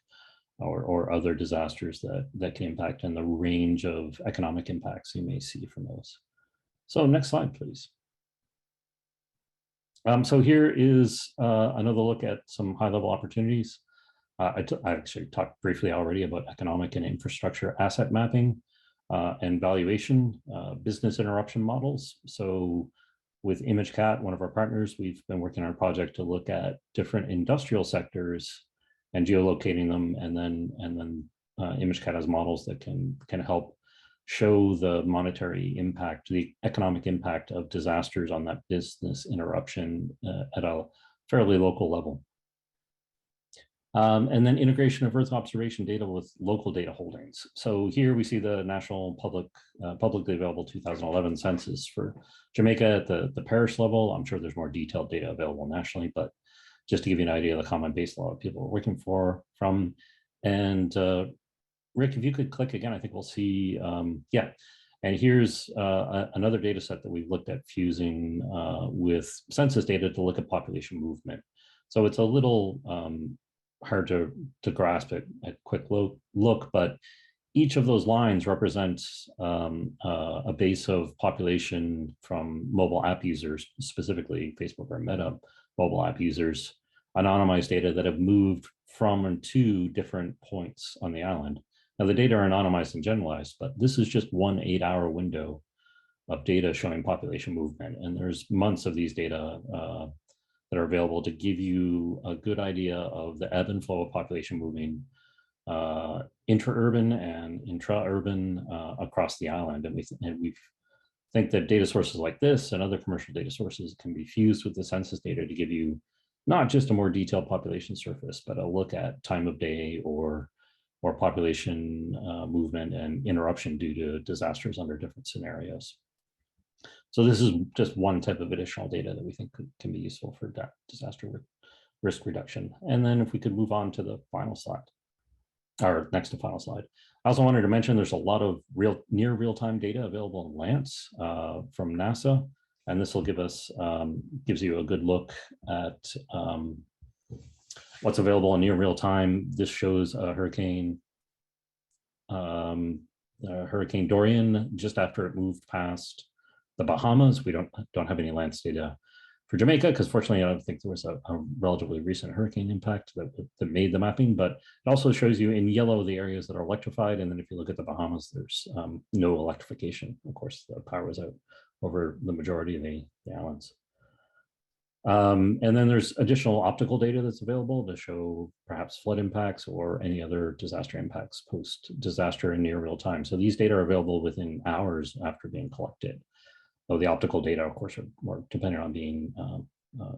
or other disasters that can impact and the range of economic impacts you may see from those. So next slide, please. So here is another look at some high-level opportunities. I actually talked briefly already about economic and infrastructure asset mapping and valuation, business interruption models. So with ImageCat, one of our partners, we've been working on a project to look at different industrial sectors and geolocating them, and then ImageCat has models that can help show the monetary impact, the economic impact of disasters on that business interruption at a fairly local level. And then integration of Earth observation data with local data holdings. So here we see the national publicly available 2011 census for Jamaica at the parish level. I'm sure there's more detailed data available nationally, but just to give you an idea of the common base a lot of people are working from. And Rick, if you could click again, I think we'll see, yeah. And here's another data set that we've looked at fusing with census data to look at population movement. So it's a little hard to grasp at quick look, but each of those lines represents a base of population from mobile app users, specifically Facebook or Meta mobile app users, anonymized data that have moved from and to different points on the island. Now the data are anonymized and generalized, but this is just one 8-hour window of data showing population movement. And there's months of these data that are available to give you a good idea of the ebb and flow of population moving intra-urban and intra-urban across the island. And we think that data sources like this and other commercial data sources can be fused with the census data to give you not just a more detailed population surface, but a look at time of day or population movement and interruption due to disasters under different scenarios. So this is just one type of additional data that we think can be useful for disaster risk reduction. And then if we could move on to the final slide, or next to final slide. I also wanted to mention there's a lot of near real-time data available in Lance from NASA, and this will gives you a good look at what's available in near real time. This shows a Hurricane Dorian just after it moved past the Bahamas. We don't have any Lance data for Jamaica because fortunately I don't think there was a relatively recent hurricane impact that made the mapping, but it also shows you in yellow the areas that are electrified. And then if you look at the Bahamas, there's no electrification. Of course, the power was out over the majority of the islands. And then there's additional optical data that's available to show perhaps flood impacts or any other disaster impacts post-disaster in near real time. So these data are available within hours after being collected. Though the optical data, of course, are more dependent on being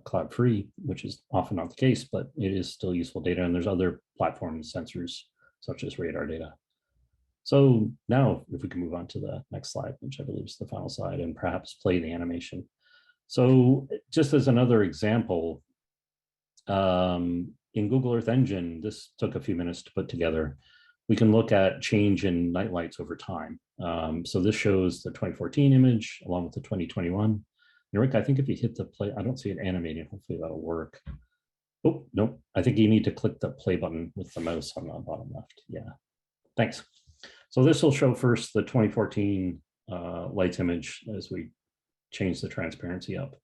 cloud-free, which is often not the case, but it is still useful data. And there's other platforms, sensors, such as radar data. So now if we can move on to the next slide, which I believe is the final slide, and perhaps play the animation. So just as another example, in Google Earth Engine, this took a few minutes to put together. We can look at change in night lights over time. So this shows the 2014 image along with the 2021. And Rick, I think if you hit the play, I don't see it animating. Hopefully that'll work. Oh, no, I think you need to click the play button with the mouse on the bottom left. Yeah, thanks. So this will show first the 2014 lights image as we change the transparency up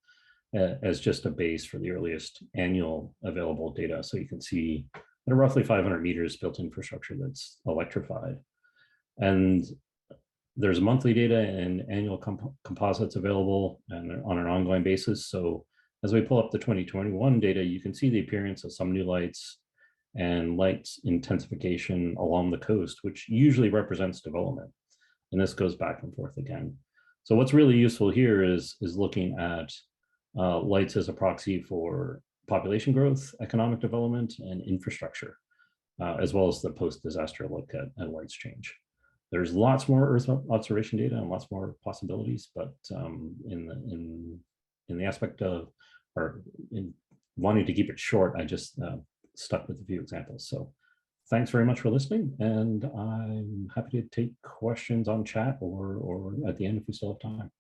as just a base for the earliest annual available data. So you can see there are roughly 500 meters built infrastructure that's electrified. And there's monthly data and annual composites available and on an ongoing basis. So as we pull up the 2021 data, you can see the appearance of some new lights and lights intensification along the coast, which usually represents development. And this goes back and forth again. So what's really useful here is looking at lights as a proxy for population growth, economic development, and infrastructure, as well as the post-disaster look at lights change. There's lots more Earth observation data and lots more possibilities, but in the aspect of, or in wanting to keep it short, I just stuck with a few examples. So thanks very much for listening, and I'm happy to take questions on chat or at the end if we still have time.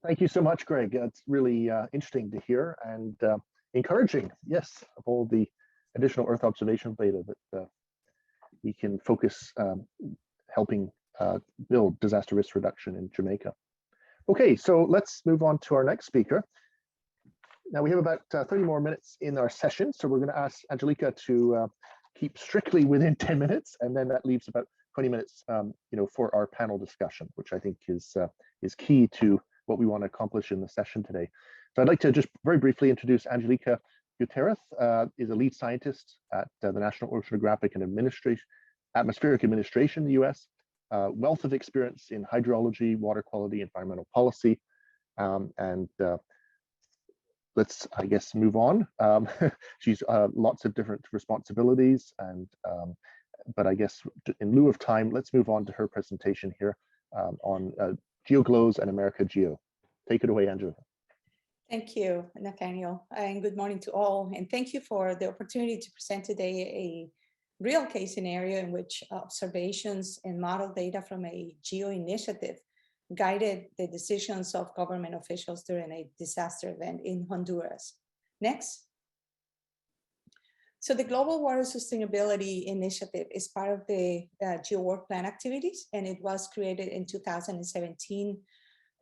Thank you so much, Greg. It's really interesting to hear and encouraging, yes, of all the additional Earth observation data that we can focus helping build disaster risk reduction in Jamaica. Okay, so let's move on to our next speaker. Now we have about 30 more minutes in our session, so we're going to ask Angelica to keep strictly within 10 minutes, and then that leaves about 20 minutes, for our panel discussion, which I think is key to what we want to accomplish in the session today. So I'd like to just very briefly introduce Angelica Gutierrez, is a lead scientist at the National Oceanographic and Atmospheric Administration in the US, wealth of experience in hydrology, water quality, environmental policy, and let's, I guess, move on. She's lots of different responsibilities, and but I guess in lieu of time, let's move on to her presentation here on GEOGloWS and AmeriGEO. Take it away, Angelica. Thank you, Nathaniel, and good morning to all. And thank you for the opportunity to present today a real case scenario in which observations and model data from a GEO initiative guided the decisions of government officials during a disaster event in Honduras. Next. So the Global Water Sustainability Initiative is part of the GEO Work Plan activities, and it was created in 2017.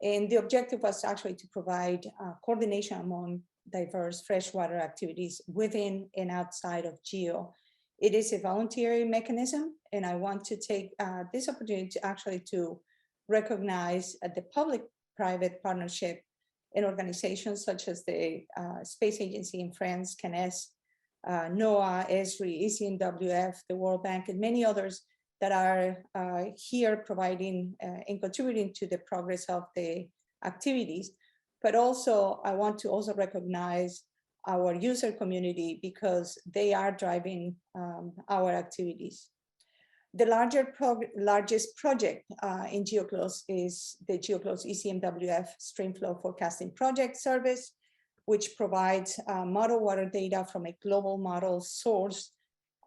And the objective was actually to provide coordination among diverse freshwater activities within and outside of GEO. It is a voluntary mechanism, and I want to take this opportunity to actually to recognize the public-private partnership in organizations such as the Space Agency in France, CANES, NOAA, ESRI, ECMWF, the World Bank, and many others that are here providing and contributing to the progress of the activities. But also, I want to also recognize our user community because they are driving our activities. The largest project in GEOGloWS is the GEOGloWS ECMWF Streamflow Forecasting Project Service, which provides model water data from a global model source.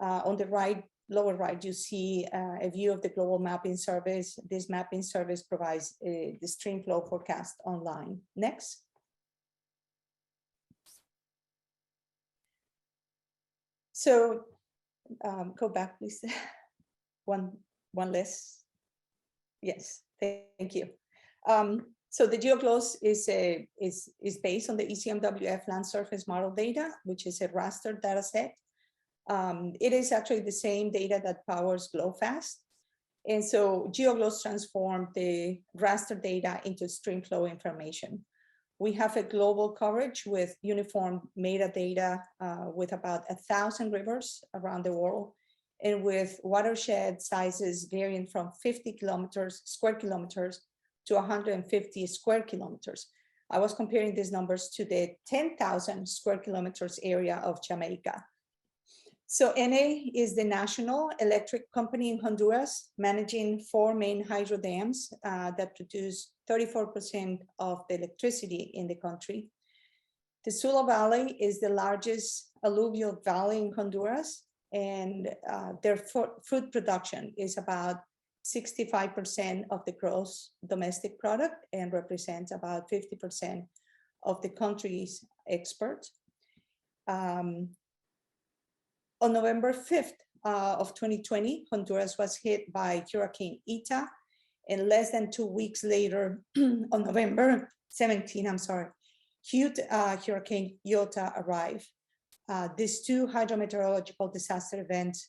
On the right, lower right, you see a view of the global mapping service. This mapping service provides the streamflow forecast online. Next. So go back, please. One less. Yes, thank you. So the GEOGloWS is based on the ECMWF land surface model data, which is a raster data set. It is actually the same data that powers GLOWFAST. And so GEOGloWS transformed the raster data into streamflow information. We have a global coverage with uniform metadata with about 1,000 rivers around the world, and with watershed sizes varying from 50 square kilometers to 150 square kilometers. I was comparing these numbers to the 10,000 square kilometers area of Jamaica. So NA is the national electric company in Honduras, managing 4 main hydro dams that produce 34% of the electricity in the country. The Sula Valley is the largest alluvial valley in Honduras, and their food production is about 65% of the gross domestic product and represents about 50% of the country's exports. On November 5th of 2020, Honduras was hit by Hurricane Eta, and less than 2 weeks later, on November 17, Hurricane Iota arrived. These two hydrometeorological disaster events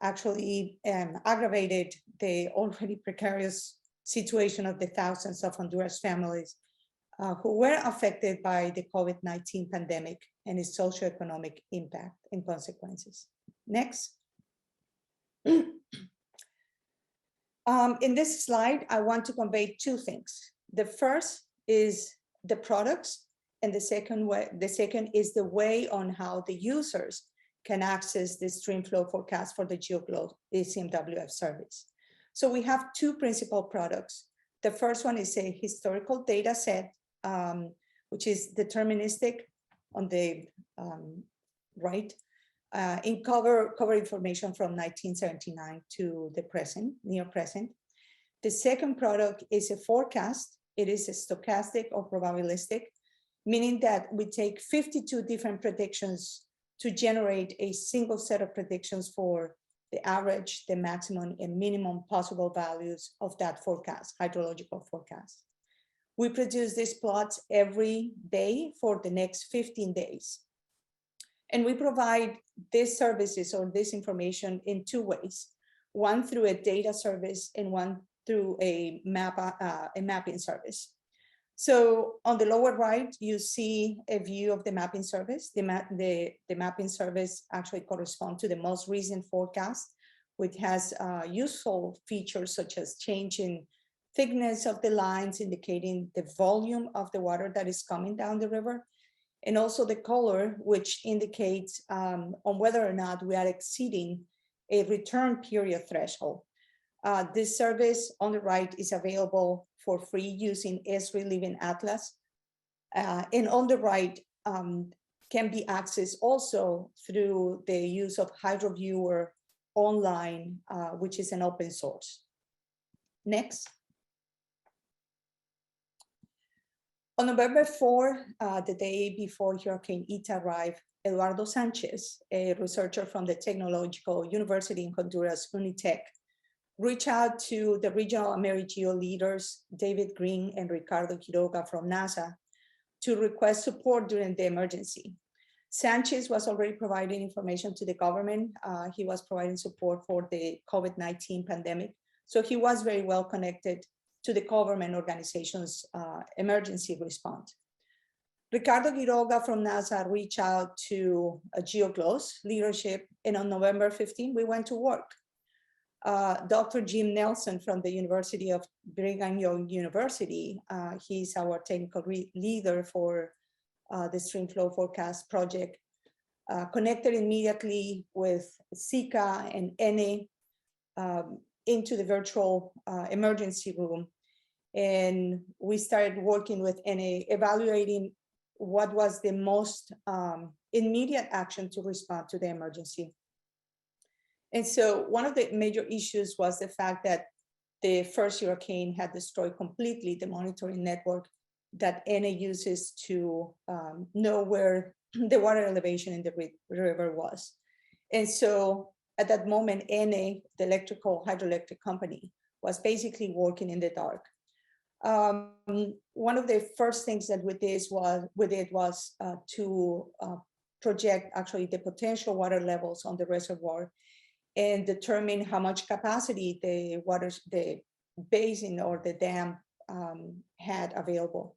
actually aggravated the already precarious situation of the thousands of Honduras families who were affected by the COVID-19 pandemic and its socioeconomic impact and consequences. Next. In this slide, I want to convey 2 things. The first is the products, and the second is the way on how the users can access the streamflow forecast for the GEOGloWS ECMWF service. So we have 2 principal products. The first one is a historical data set, which is deterministic on the right, in cover information from 1979 to the present, near present. The second product is a forecast. It is a stochastic or probabilistic, meaning that we take 52 different predictions to generate a single set of predictions for the average, the maximum, and minimum possible values of that forecast, hydrological forecast. We produce these plots every day for the next 15 days. And we provide these services or this information in 2 ways, one through a data service and one through a mapping service. So on the lower right, you see a view of the mapping service. The mapping service actually corresponds to the most recent forecast, which has useful features such as change in thickness of the lines indicating the volume of the water that is coming down the river, and also the color, which indicates on whether or not we are exceeding a return period threshold. This service on the right is available for free using ESRI Living Atlas. And on the right can be accessed also through the use of HydroViewer online, which is an open source. Next. On November 4, the day before Hurricane Eta arrived, Eduardo Sanchez, a researcher from the Technological University in Honduras, UNITEC, reached out to the regional AmeriGEO leaders, David Green and Ricardo Quiroga from NASA, to request support during the emergency. Sanchez was already providing information to the government. He was providing support for the COVID-19 pandemic. So he was very well connected to the government organization's emergency response. Ricardo Quiroga from NASA reached out to GEOGloWS leadership, and on November 15, we went to work. Dr. Jim Nelson from the University of Brigham Young University, he's our technical leader for the Streamflow Forecast project, connected immediately with SICA and NA into the virtual emergency room. And we started working with NA, evaluating what was the most immediate action to respond to the emergency. And so one of the major issues was the fact that the first hurricane had destroyed completely the monitoring network that NA uses to know where the water elevation in the river was. And so at that moment, NA, the hydroelectric company, was basically working in the dark. One of the first things that we did was to project actually the potential water levels on the reservoir and determine how much capacity the basin or the dam had available.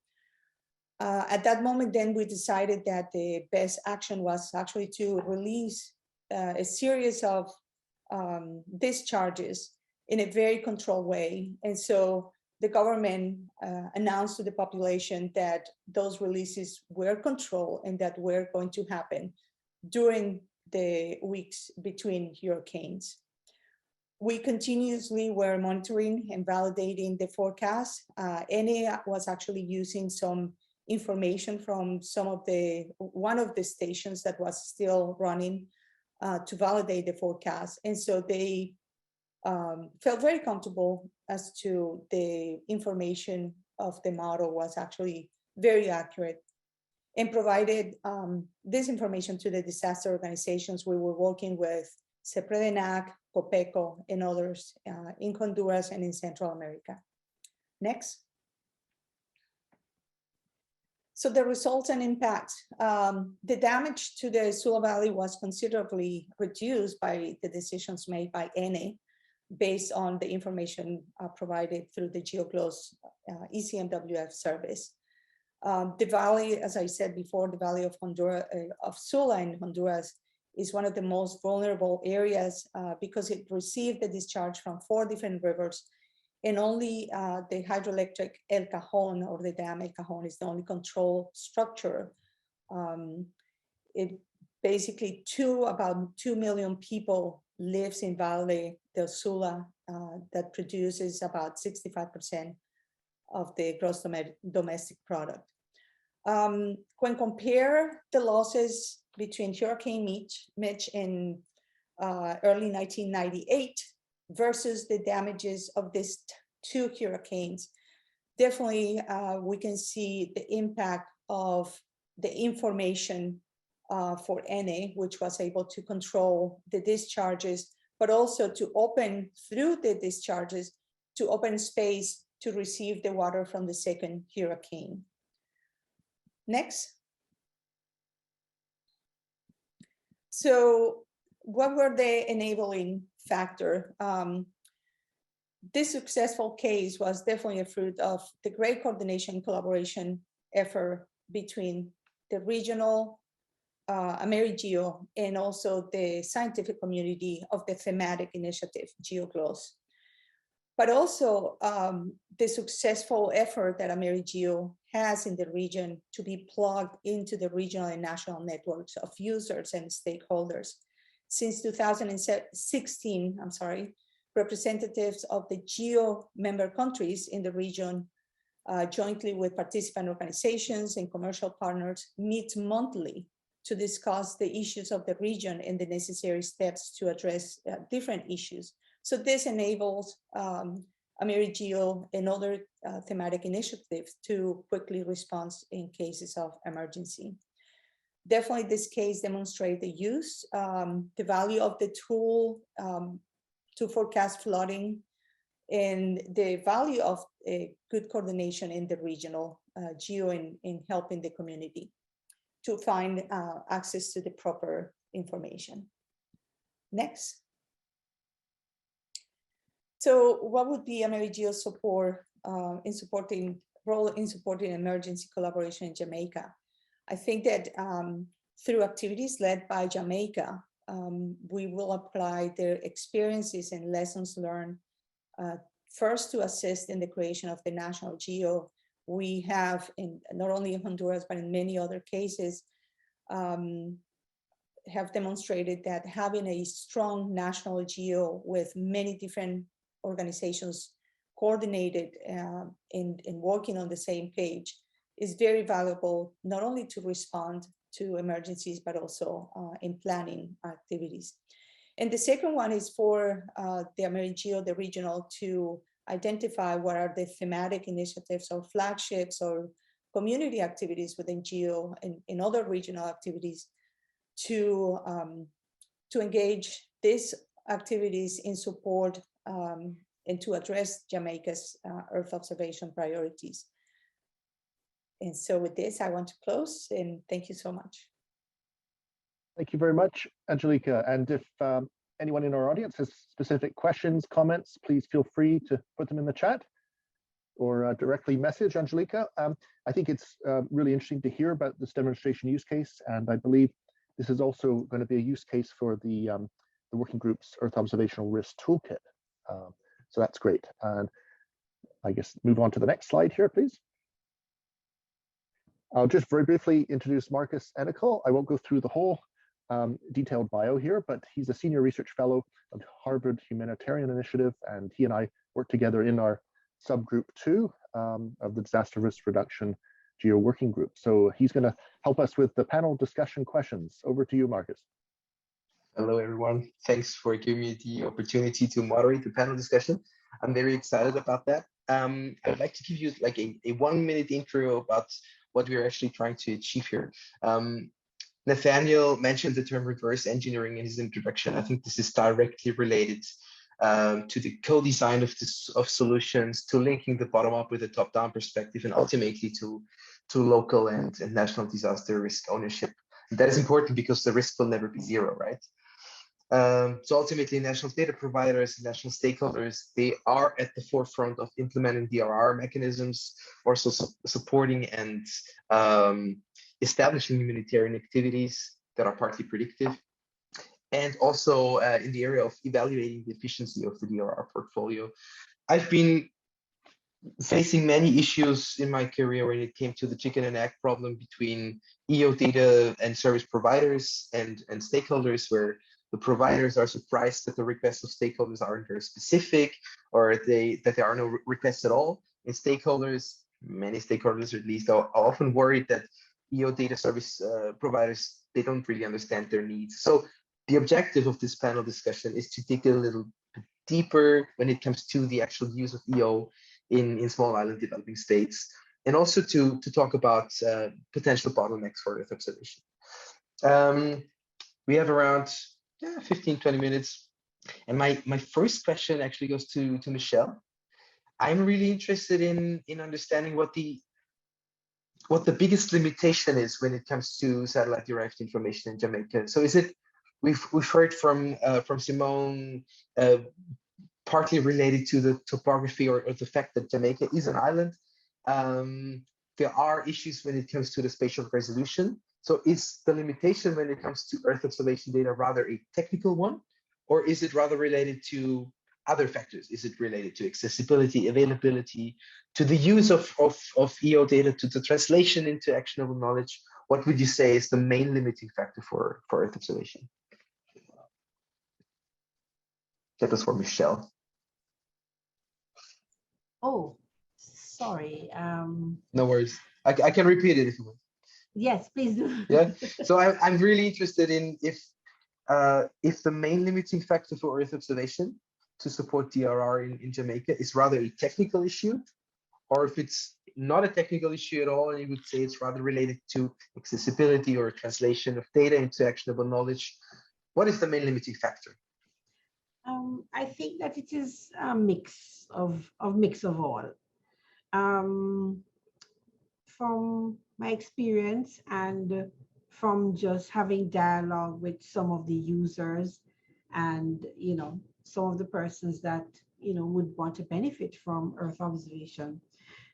At that moment, then we decided that the best action was actually to release a series of discharges in a very controlled way. And so the government announced to the population that those releases were controlled and that were going to happen during the weeks between hurricanes. We continuously were monitoring and validating the forecast. NA was actually using some information from one of the stations that was still running to validate the forecast. And so they felt very comfortable as to the information of the model was actually very accurate, and provided this information to the disaster organizations we were working with, CEPREDENAC, COPECO, and others in Honduras and in Central America. Next. So the results and impacts. The damage to the Sula Valley was considerably reduced by the decisions made by NA based on the information provided through the GEOGloWS ECMWF service. The valley, as I said before, the valley of Sula in Honduras is one of the most vulnerable areas because it received the discharge from 4 different rivers, and only the hydroelectric El Cajon, or the dam El Cajon, is the only control structure. It basically about 2 million people lives in Valle del Sula that produces about 65% of the gross domestic product. When compare the losses between Hurricane Mitch in early 1998 versus the damages of these 2 hurricanes, definitely we can see the impact of the information for NA, which was able to control the discharges, but also to open through the discharges to open space to receive the water from the second hurricane. Next. So what were the enabling factor? This successful case was definitely a fruit of the great coordination and collaboration effort between the regional AmeriGEO and also the scientific community of the thematic initiative, GEOGloWS. But also the successful effort that AmeriGEO has in the region to be plugged into the regional and national networks of users and stakeholders. Since 2016, representatives of the GEO member countries in the region jointly with participant organizations and commercial partners, meets monthly to discuss the issues of the region and the necessary steps to address different issues. So this enables AmeriGEO and other thematic initiatives to quickly respond in cases of emergency. Definitely this case demonstrates the use, the value of the tool to forecast flooding, and the value of a good coordination in the regional GEO in helping the community to find access to the proper information. Next. So what would be AmeriGEO's support role in supporting emergency collaboration in Jamaica? I think that through activities led by Jamaica, we will apply their experiences and lessons learned first to assist in the creation of the national GEO. We have, not only in Honduras, but in many other cases, have demonstrated that having a strong national GEO with many different organizations coordinated in working on the same page is very valuable, not only to respond to emergencies, but also in planning activities. And the second one is for the AmeriGEO, the regional, to identify what are the thematic initiatives or flagships or community activities within GEO and in other regional activities to engage these activities in support and to address Jamaica's Earth observation priorities. And so with this, I want to close and thank you so much. Thank you very much, Angelica. And if anyone in our audience has specific questions, comments, please feel free to put them in the chat or directly message Angelica. I think it's really interesting to hear about this demonstration use case, and I believe this is also going to be a use case for the working group's Earth Observational Risk Toolkit. So that's great. And I guess move on to the next slide here, please. I'll just very briefly introduce Markus Enenkel. I won't go through the whole detailed bio here, but he's a senior research fellow of Harvard Humanitarian Initiative, and he and I work together in our subgroup 2 of the Disaster Risk Reduction GEO Working Group. So he's going to help us with the panel discussion questions. Over to you, Markus. Hello, everyone. Thanks for giving me the opportunity to moderate the panel discussion. I'm very excited about that. I'd like to give you like a 1-minute intro about what we're actually trying to achieve here. Nathaniel mentioned the term reverse engineering in his introduction. I think this is directly related to the co-design of solutions, to linking the bottom up with a top-down perspective, and ultimately to local and national disaster risk ownership. And that is important because the risk will never be zero, right? So ultimately, national data providers, national stakeholders, they are at the forefront of implementing DRR mechanisms, also supporting and establishing humanitarian activities that are partly predictive, and also in the area of evaluating the efficiency of the DRR portfolio. I've been facing many issues in my career when it came to the chicken and egg problem between EO data and service providers and stakeholders, where the providers are surprised that the requests of stakeholders aren't very specific, or that there are no requests at all. And stakeholders, many stakeholders at least, are often worried that EO data service providers, they don't really understand their needs. So the objective of this panel discussion is to dig a little bit deeper when it comes to the actual use of EO in small island developing states, and also to talk about potential bottlenecks for Earth observation. We have around 15-20 minutes, and my first question actually goes to Michelle. I'm really interested in understanding what the biggest limitation is when it comes to satellite derived information in Jamaica. So is it, we've heard from Simone, partly related to the topography or the fact that Jamaica is an island. There are issues when it comes to the spatial resolution. So is the limitation when it comes to Earth observation data rather a technical one, or is it rather related to other factors? Is it related to accessibility, availability, to the use of EO data, to the translation into actionable knowledge? What would you say is the main limiting factor for Earth observation? That was for Michelle. Oh, sorry. No worries. I can repeat it if you want. Yes, please do. Yeah. So I'm really interested in if the main limiting factor for Earth observation to support DRR in Jamaica is rather a technical issue, or if it's not a technical issue at all, and you would say it's rather related to accessibility or translation of data into actionable knowledge. What is the main limiting factor? I think that it is a mix of all. From my experience and from just having dialogue with some of the users and some of the persons that would want to benefit from Earth observation,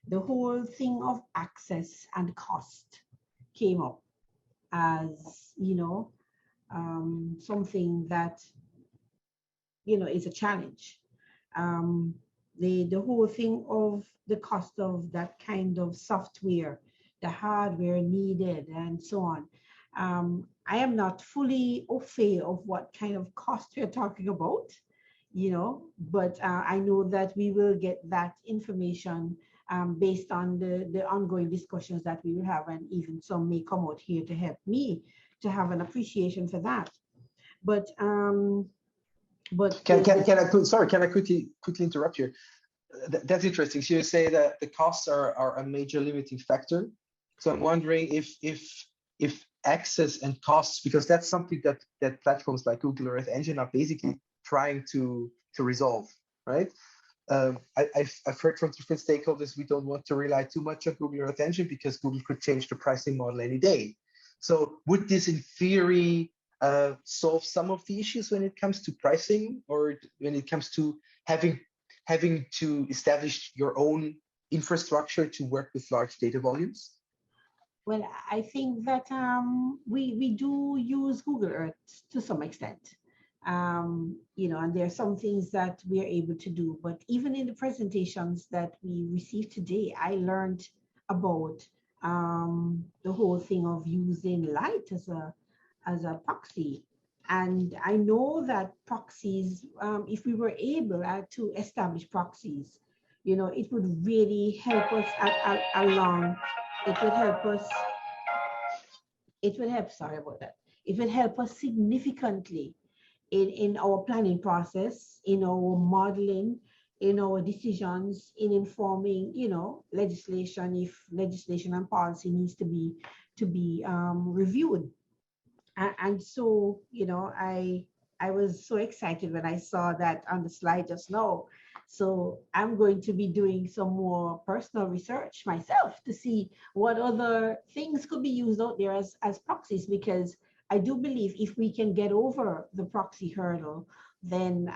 the whole thing of access and cost came up as something that is a challenge. The whole thing of the cost of that kind of software, the hardware needed, and so on. I am not fully au fait of what kind of cost we're talking about, but I know that we will get that information based on the ongoing discussions that we will have, and even some may come out here to help me to have an appreciation for that. But can I quickly interrupt here? That's interesting. So you say that the costs are a major limiting factor. So I'm wondering if access and costs, because that's something that platforms like Google Earth Engine are basically trying to resolve, right? I've heard from different stakeholders, we don't want to rely too much on Google Earth Engine because Google could change the pricing model any day. So would this in theory solve some of the issues when it comes to pricing, or when it comes to having to establish your own infrastructure to work with large data volumes? Well, I think that we do use Google Earth to some extent, and there are some things that we are able to do. But even in the presentations that we received today, I learned about the whole thing of using light as a proxy. And I know that proxies, if we were able to establish proxies, it would really help us along. It would help us. Sorry about that. It would help us significantly in our planning process, in our modeling, in our decisions, in informing, legislation, if legislation and policy needs to be reviewed. And so, I was so excited when I saw that on the slide just now. So I'm going to be doing some more personal research myself to see what other things could be used out there as proxies, because I do believe if we can get over the proxy hurdle, then,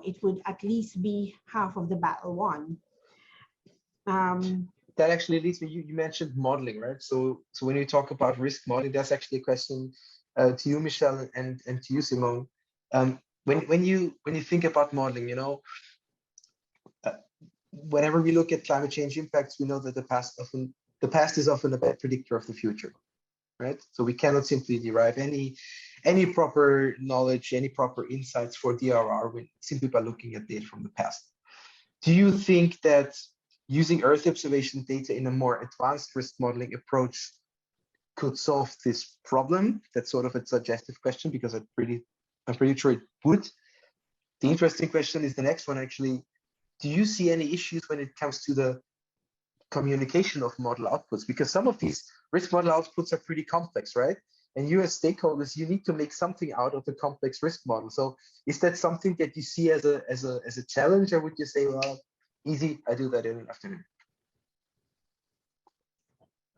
it would at least be half of the battle won. That actually leads me, you mentioned modeling, right? So when you talk about risk modeling, that's actually a question to you, Michelle, and to you, Simone. When you think about modeling, whenever we look at climate change impacts, we know that the past is often a bad predictor of the future, right? So we cannot simply derive any proper knowledge, any proper insights for DRR simply by looking at data from the past. Do you think that using Earth observation data in a more advanced risk modeling approach could solve this problem? That's sort of a suggestive question, because I'm pretty sure it would. The interesting question is the next one, actually. Do you see any issues when it comes to the communication of model outputs? Because some of these risk model outputs are pretty complex, right? And you as stakeholders, you need to make something out of the complex risk model. So is that something that you see as a challenge, or would you say, well, easy, I do that in an afternoon?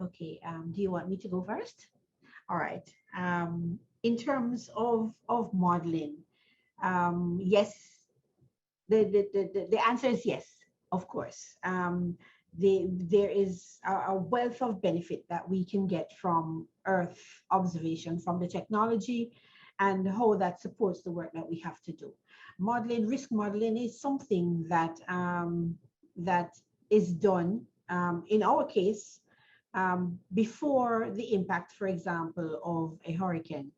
Okay, do you want me to go first? All right. In terms of modeling, yes, the answer is yes, of course. There is a wealth of benefit that we can get from Earth observation, from the technology, and how that supports the work that we have to do. Modeling, risk modeling, is something that that is done in our case before the impact, for example, of a hurricane.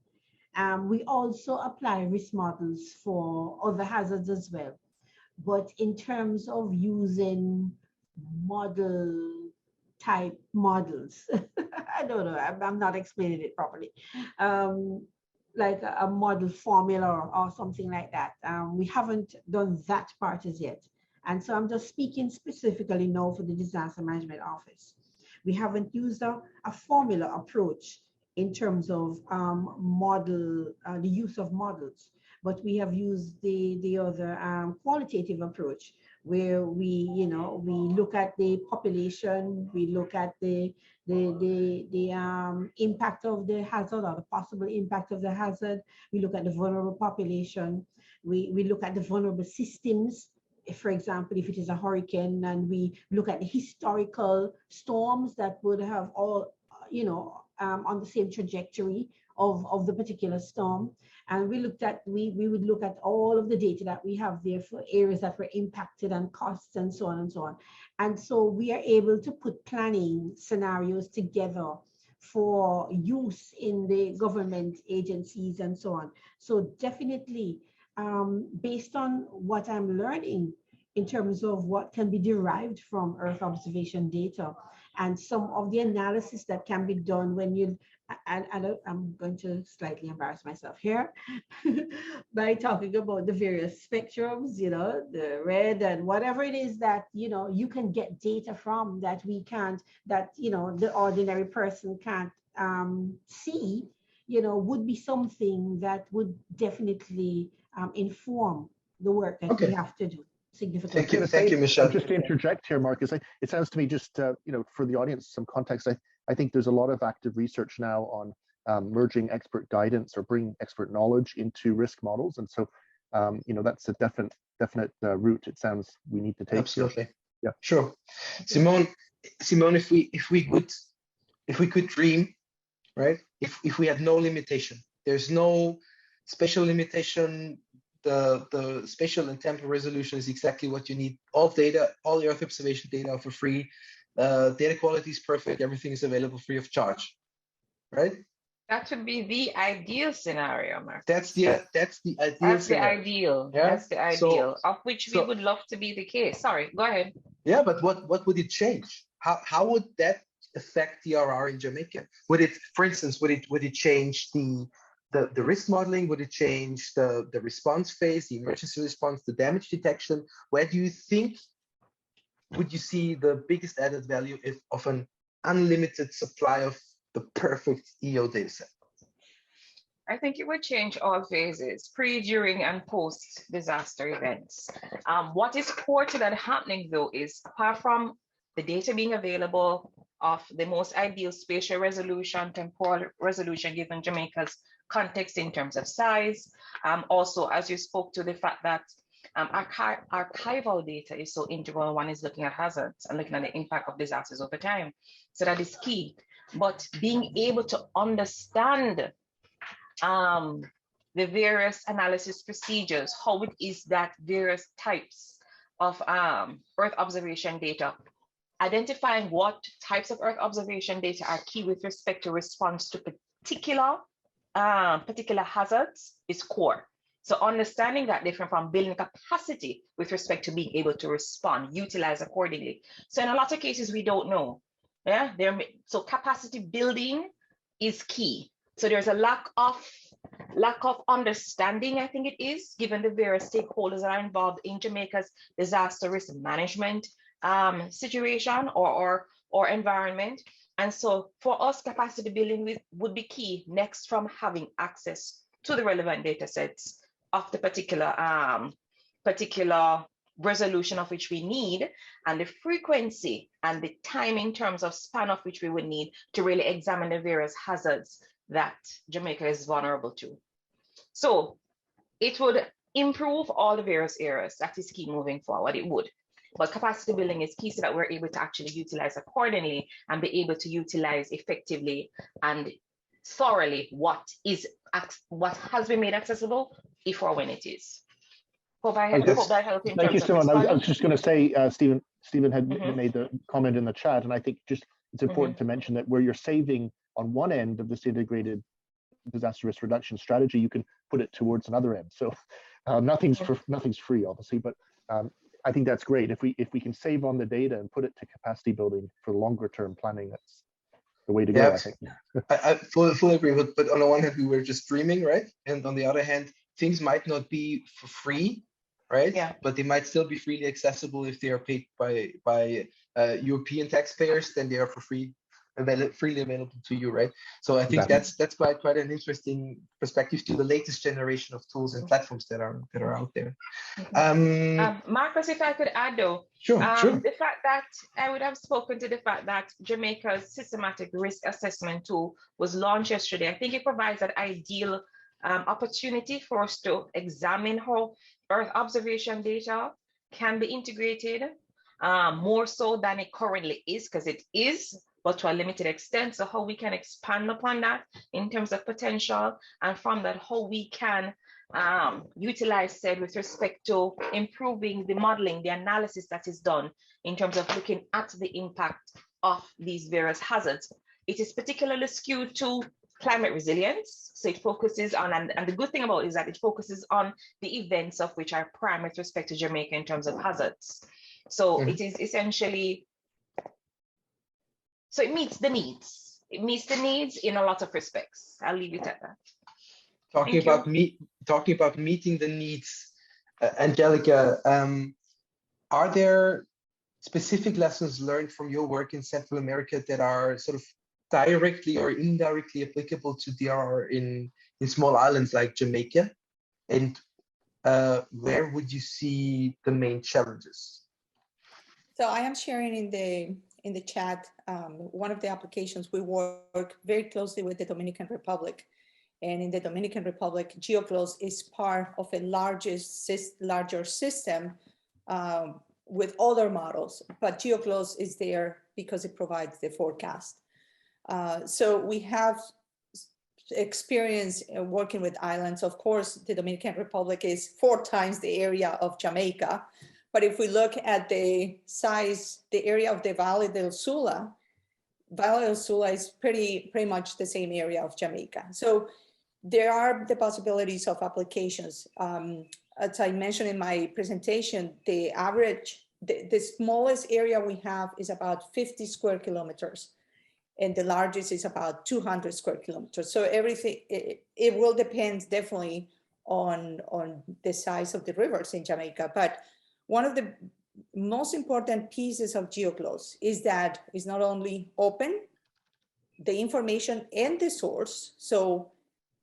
We also apply risk models for other hazards as well. But in terms of using model type models. I don't know, I'm not explaining it properly. Like a model formula or something like that. We haven't done that part as yet. And so I'm just speaking specifically now for the Disaster Management Office. We haven't used a formula approach in terms of the use of models, but we have used the other qualitative approach, where we look at the population, we look at the impact of the hazard or the possible impact of the hazard, we look at the vulnerable population, we look at the vulnerable systems. If, for example, if it is a hurricane, and we look at the historical storms that would have all, on the same trajectory of the particular storm. And we would look at all of the data that we have there for areas that were impacted and costs and so on and so on. And so we are able to put planning scenarios together for use in the government agencies and so on. So definitely, based on what I'm learning in terms of what can be derived from Earth observation data and some of the analysis that can be done when you, I'm going to slightly embarrass myself here by talking about the various spectrums, the red and whatever it is that, you can get data from that we can't, that, the ordinary person can't see, would be something that would definitely inform the work that we have to do significantly. Thank you, Michelle. Just to interject here, Markus, it sounds to me just, for the audience, some context, I think there's a lot of active research now on merging expert guidance or bringing expert knowledge into risk models. And so, that's a definite route it sounds we need to take. Absolutely. Here. Yeah, sure. Simone, if we could dream, right? If we had no limitation, there's no special limitation. The spatial and temporal resolution is exactly what you need. All data, all the Earth observation data are for free. Data quality is perfect. Everything is available free of charge, right? That would be the ideal scenario, Mark. That's the ideal. That's the ideal. Yeah? That's the ideal, of which we would love to be the case. Sorry, go ahead. Yeah, but what would it change? How would that affect DRR in Jamaica? Would it, for instance, would it change the risk modeling? Would it change the response phase, the emergency response, the damage detection? Where do you think would you see the biggest added value of an unlimited supply of the perfect EO data set? I think it would change all phases, pre, during, and post disaster events. What is core to that happening, though, is apart from the data being available of the most ideal spatial resolution, temporal resolution given Jamaica's context in terms of size. Also, as you spoke to the fact that archival data is so integral, one is looking at hazards and looking at the impact of disasters over time. So that is key. But being able to understand the various analysis procedures, how it is that various types of Earth observation data, identifying what types of Earth observation data are key with respect to response to particular hazards is core. So understanding that different from building capacity with respect to being able to respond, utilize accordingly. So in a lot of cases, we don't know. Yeah, so capacity building is key. So there's a lack of understanding, I think it is, given the various stakeholders that are involved in Jamaica's disaster risk management situation or environment. And so for us, capacity building would be key next from having access to the relevant data sets of the particular resolution of which we need, and the frequency and the time in terms of span of which we would need to really examine the various hazards that Jamaica is vulnerable to. So it would improve all the various areas. That is key moving forward, it would. But capacity building is key so that we're able to actually utilize accordingly and be able to utilize effectively and thoroughly what has been made accessible if or when it is. Hope that helped in Thank you, Simone. I was just going to say, Stephen had made the comment in the chat, and I think just it's important to mention that where you're saving on one end of this integrated disaster risk reduction strategy, you can put it towards another end. So nothing's free, obviously, but I think that's great. If we can save on the data and put it to capacity building for longer term planning, that's the way to go, I think. I fully agree. But on the one hand, we were just dreaming, right? And on the other hand, things might not be for free, right? Yeah. But they might still be freely accessible if they are paid by European taxpayers. Then they are for free, freely available to you, right? So I think Exactly. that's quite an interesting perspective to the latest generation of tools and platforms that are out there. Markus, if I could add though, Sure. the fact that I would have spoken to the fact that Jamaica's systematic risk assessment tool was launched yesterday. I think it provides an ideal opportunity for us to examine how Earth observation data can be integrated more so than it currently is, because it is, but to a limited extent. So how we can expand upon that in terms of potential, and from that, how we can utilize said with respect to improving the modeling, the analysis that is done in terms of looking at the impact of these various hazards. It is particularly skewed to climate resilience. So it focuses on, and the good thing about it is that it focuses on the events of which are prime with respect to Jamaica in terms of hazards. So it is essentially, so it meets the needs. It meets the needs in a lot of respects. I'll leave it at that. Talking about meeting the needs, Angelica, are there specific lessons learned from your work in Central America that are sort of directly or indirectly applicable to DRR in small islands like Jamaica? And where would you see the main challenges? So I am sharing in the chat one of the applications. We work very closely with the Dominican Republic. And in the Dominican Republic, GEOGloWS is part of a larger system with other models, but GEOGloWS is there because it provides the forecast. So we have experience working with islands. Of course, the Dominican Republic is 4 times the area of Jamaica. But if we look at the size, the area of the Valle del Sula is pretty much the same area of Jamaica. So there are the possibilities of applications. As I mentioned in my presentation, the smallest area we have is about 50 square kilometers, and the largest is about 200 square kilometers. So everything, it will depend definitely on the size of the rivers in Jamaica. But one of the most important pieces of GEOGloWS is that it's not only open, the information and the source. So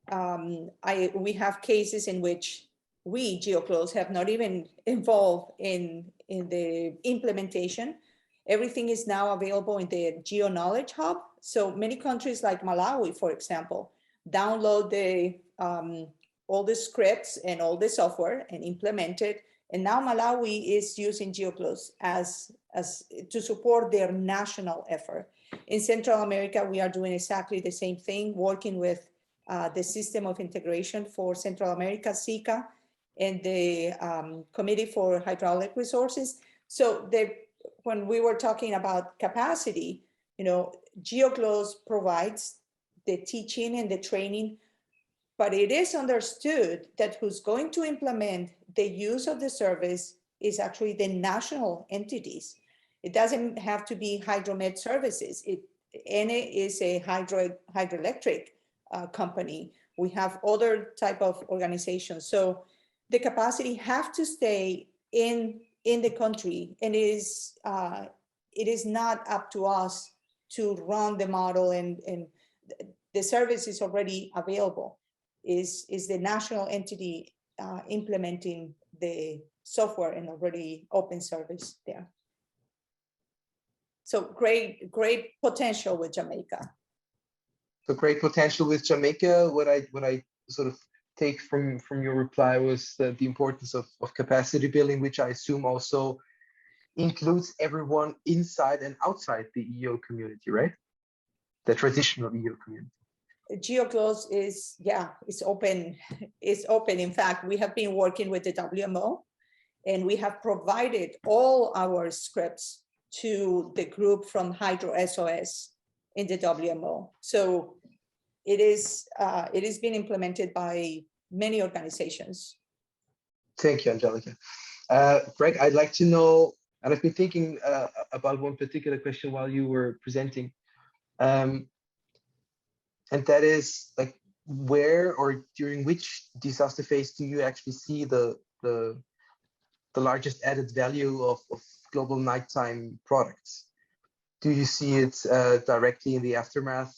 we have cases in which we, GEOGloWS, have not even involved in the implementation. Everything is now available in the Geo Knowledge Hub. So many countries like Malawi, for example, download all the scripts and all the software and implement it. And now Malawi is using GEOGloWS as to support their national effort. In Central America, we are doing exactly the same thing, working with the System of Integration for Central America, SICA, and the Committee for Hydraulic Resources. So when we were talking about capacity, GEOGloWS provides the teaching and the training, but it is understood that who's going to implement the use of the service is actually the national entities. It doesn't have to be Hydromet Services. ENE is a hydroelectric company. We have other type of organizations. So the capacity have to stay in the country, and it is not up to us to run the model, and the service is already available. Is the national entity implementing the software and already open service there. So great potential with Jamaica. So great potential with Jamaica. What I sort of take from your reply was the importance of capacity building, which I assume also includes everyone inside and outside the EO community, right? The traditional EO community. GEOGloWS is open. It's open. In fact, we have been working with the WMO, and we have provided all our scripts to the group from Hydro SOS in the WMO. So it is being implemented by many organizations. Thank you, Angelica. Greg, I'd like to know, and I've been thinking about one particular question while you were presenting, and that is like, where or during which disaster phase do you actually see the largest added value of global nighttime products? Do you see it directly in the aftermath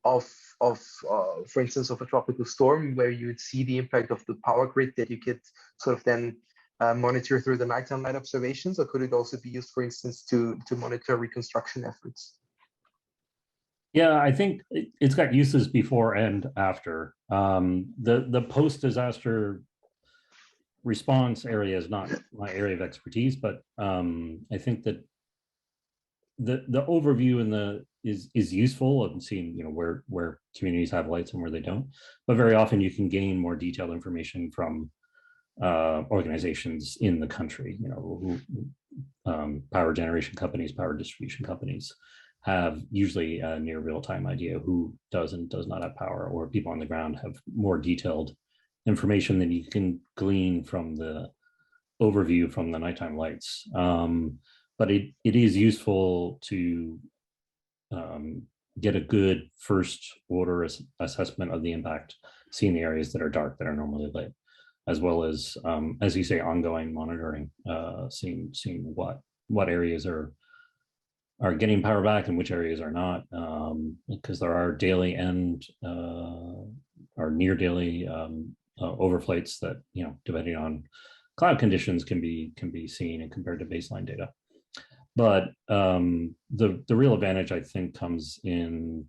of for instance, of a tropical storm, where you would see the impact of the power grid that you could sort of then monitor through the nighttime light observations, or could it also be used, for instance, to monitor reconstruction efforts? Yeah, I think it's got uses before and after. The post-disaster response area is not my area of expertise, but I think that the overview is useful and seeing, you know, where communities have lights and where they don't. But very often you can gain more detailed information from organizations in the country. You know, power generation companies, power distribution companies have usually a near real-time idea who does and does not have power, or people on the ground have more detailed information than you can glean from the overview from the nighttime lights. But it is useful to get a good first order assessment of the impact, seeing the areas that are dark that are normally lit, as well as you say, ongoing monitoring, seeing what areas are getting power back and which areas are not, because there are daily and or near daily overflights that, you know, depending on cloud conditions can be seen and compared to baseline data. But the real advantage, I think, comes in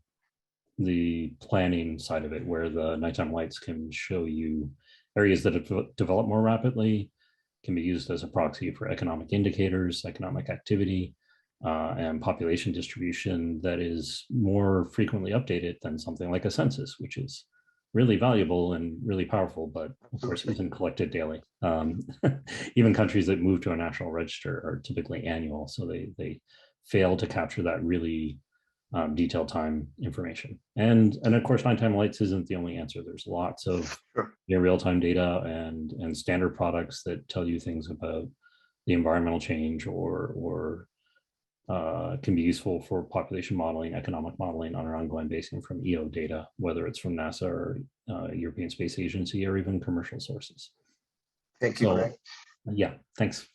the planning side of it, where the nighttime lights can show you areas that have developed more rapidly, can be used as a proxy for economic indicators, economic activity, and population distribution that is more frequently updated than something like a census, which is really valuable and really powerful, but of course isn't collected daily. Even countries that move to a national register are typically annual, so they fail to capture that really detailed time information. And of course, nighttime lights isn't the only answer. There's lots of near real-time data and standard products that tell you things about the environmental change, or can be useful for population modeling, economic modeling on an ongoing basis from EO data, whether it's from NASA or European Space Agency or even commercial sources. Thank you, Greg. Yeah, thanks.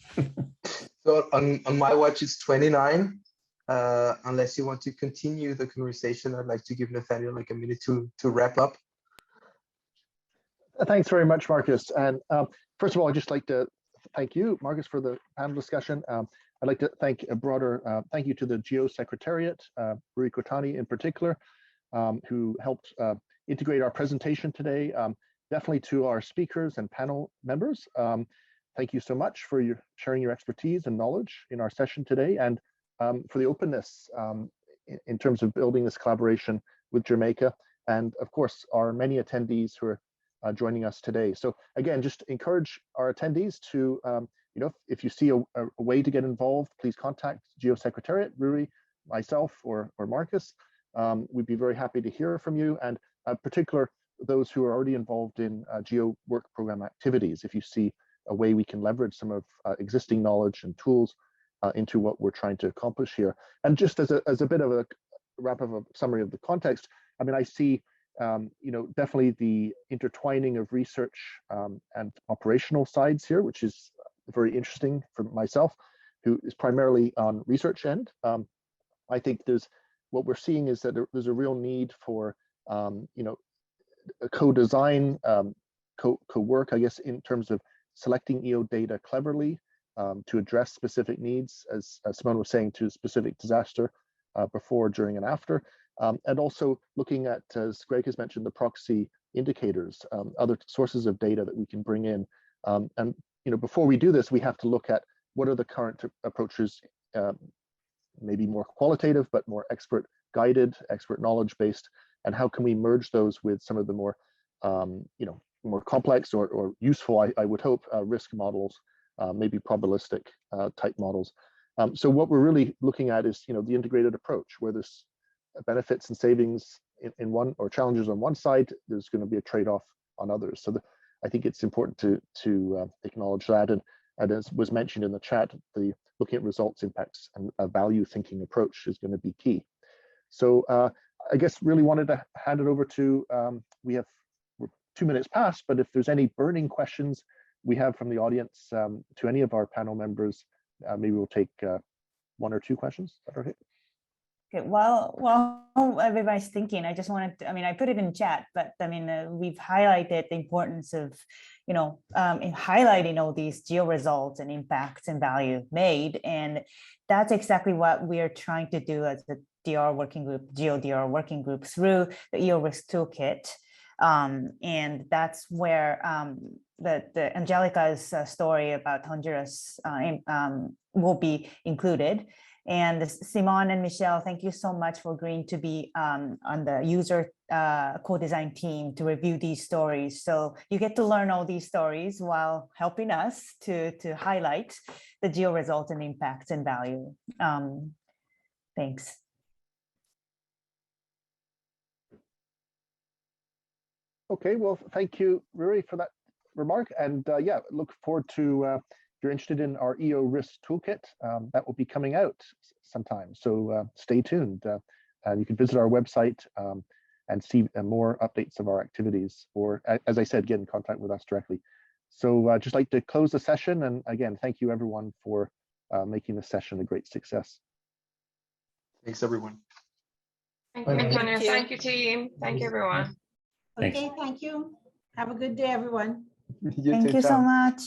So on my watch, it's 29. Unless you want to continue the conversation, I'd like to give Nathaniel like a minute to wrap up. Thanks very much, Markus. And first of all, I'd just like to thank you, Markus, for the panel discussion. I'd like to thank a broader thank you to the GEO Secretariat, Rui Kotani in particular, who helped integrate our presentation today. Definitely to our speakers and panel members. Thank you so much for sharing your expertise and knowledge in our session today, and for the openness in terms of building this collaboration with Jamaica, and of course our many attendees who are joining us today. So again, just encourage our attendees to, you know, if you see a way to get involved, please contact GEO Secretariat, Rui, myself, or Markus. We'd be very happy to hear from you, and in particular, those who are already involved in GEO Work Programme activities. If you see a way we can leverage some of existing knowledge and tools into what we're trying to accomplish here. And just as a bit of a wrap of a summary of the context, I mean, I see, you know, definitely the intertwining of research and operational sides here, which is very interesting for myself, who is primarily on research end. I think what we're seeing is that there's a real need for, you know, a co-design, co-work, I guess, in terms of selecting EO data cleverly to address specific needs, as Simone was saying, to specific disaster before, during, and after. And also looking at, as Greg has mentioned, the proxy indicators, other sources of data that we can bring in. And you know, before we do this, we have to look at what are the current approaches, maybe more qualitative, but more expert guided, expert knowledge based, and how can we merge those with some of the more, you know, more complex or useful, I would hope, risk models, maybe probabilistic type models. So what we're really looking at is, you know, the integrated approach, where there's benefits and savings in one, or challenges on one side, there's going to be a trade-off on others. So I think it's important to acknowledge that, And as was mentioned in the chat, the looking at results, impacts, and a value thinking approach is going to be key. So I guess really wanted to hand it over to, we're 2 minutes past, but if there's any burning questions we have from the audience to any of our panel members, maybe we'll take 1 or 2 questions. Is that okay? Okay, while everybody's thinking, I just wanted to, I put it in chat, but we've highlighted the importance of, in highlighting all these geo results and impacts and value made. And that's exactly what we are trying to do as the DRR working group, GeoDRR working group, through the EO Risk Toolkit. And that's where the Angelica's story about Honduras will be included. And Simone and Michelle, thank you so much for agreeing to be on the user co-design team to review these stories. So you get to learn all these stories while helping us to highlight the geo results and impacts and value. Thanks. Okay, well, thank you, Ruri, for that remark. And yeah, look forward to, if you're interested in our EO Risk Toolkit, that will be coming out sometime. So stay tuned. And you can visit our website and see more updates of our activities, or as I said, get in contact with us directly. So just like to close the session. And again, thank you everyone for making the session a great success. Thanks, everyone. Thank you, Nathaniel. Thank you, team. Thank you, everyone. Okay, thank you. Have a good day, everyone. Thank you so much.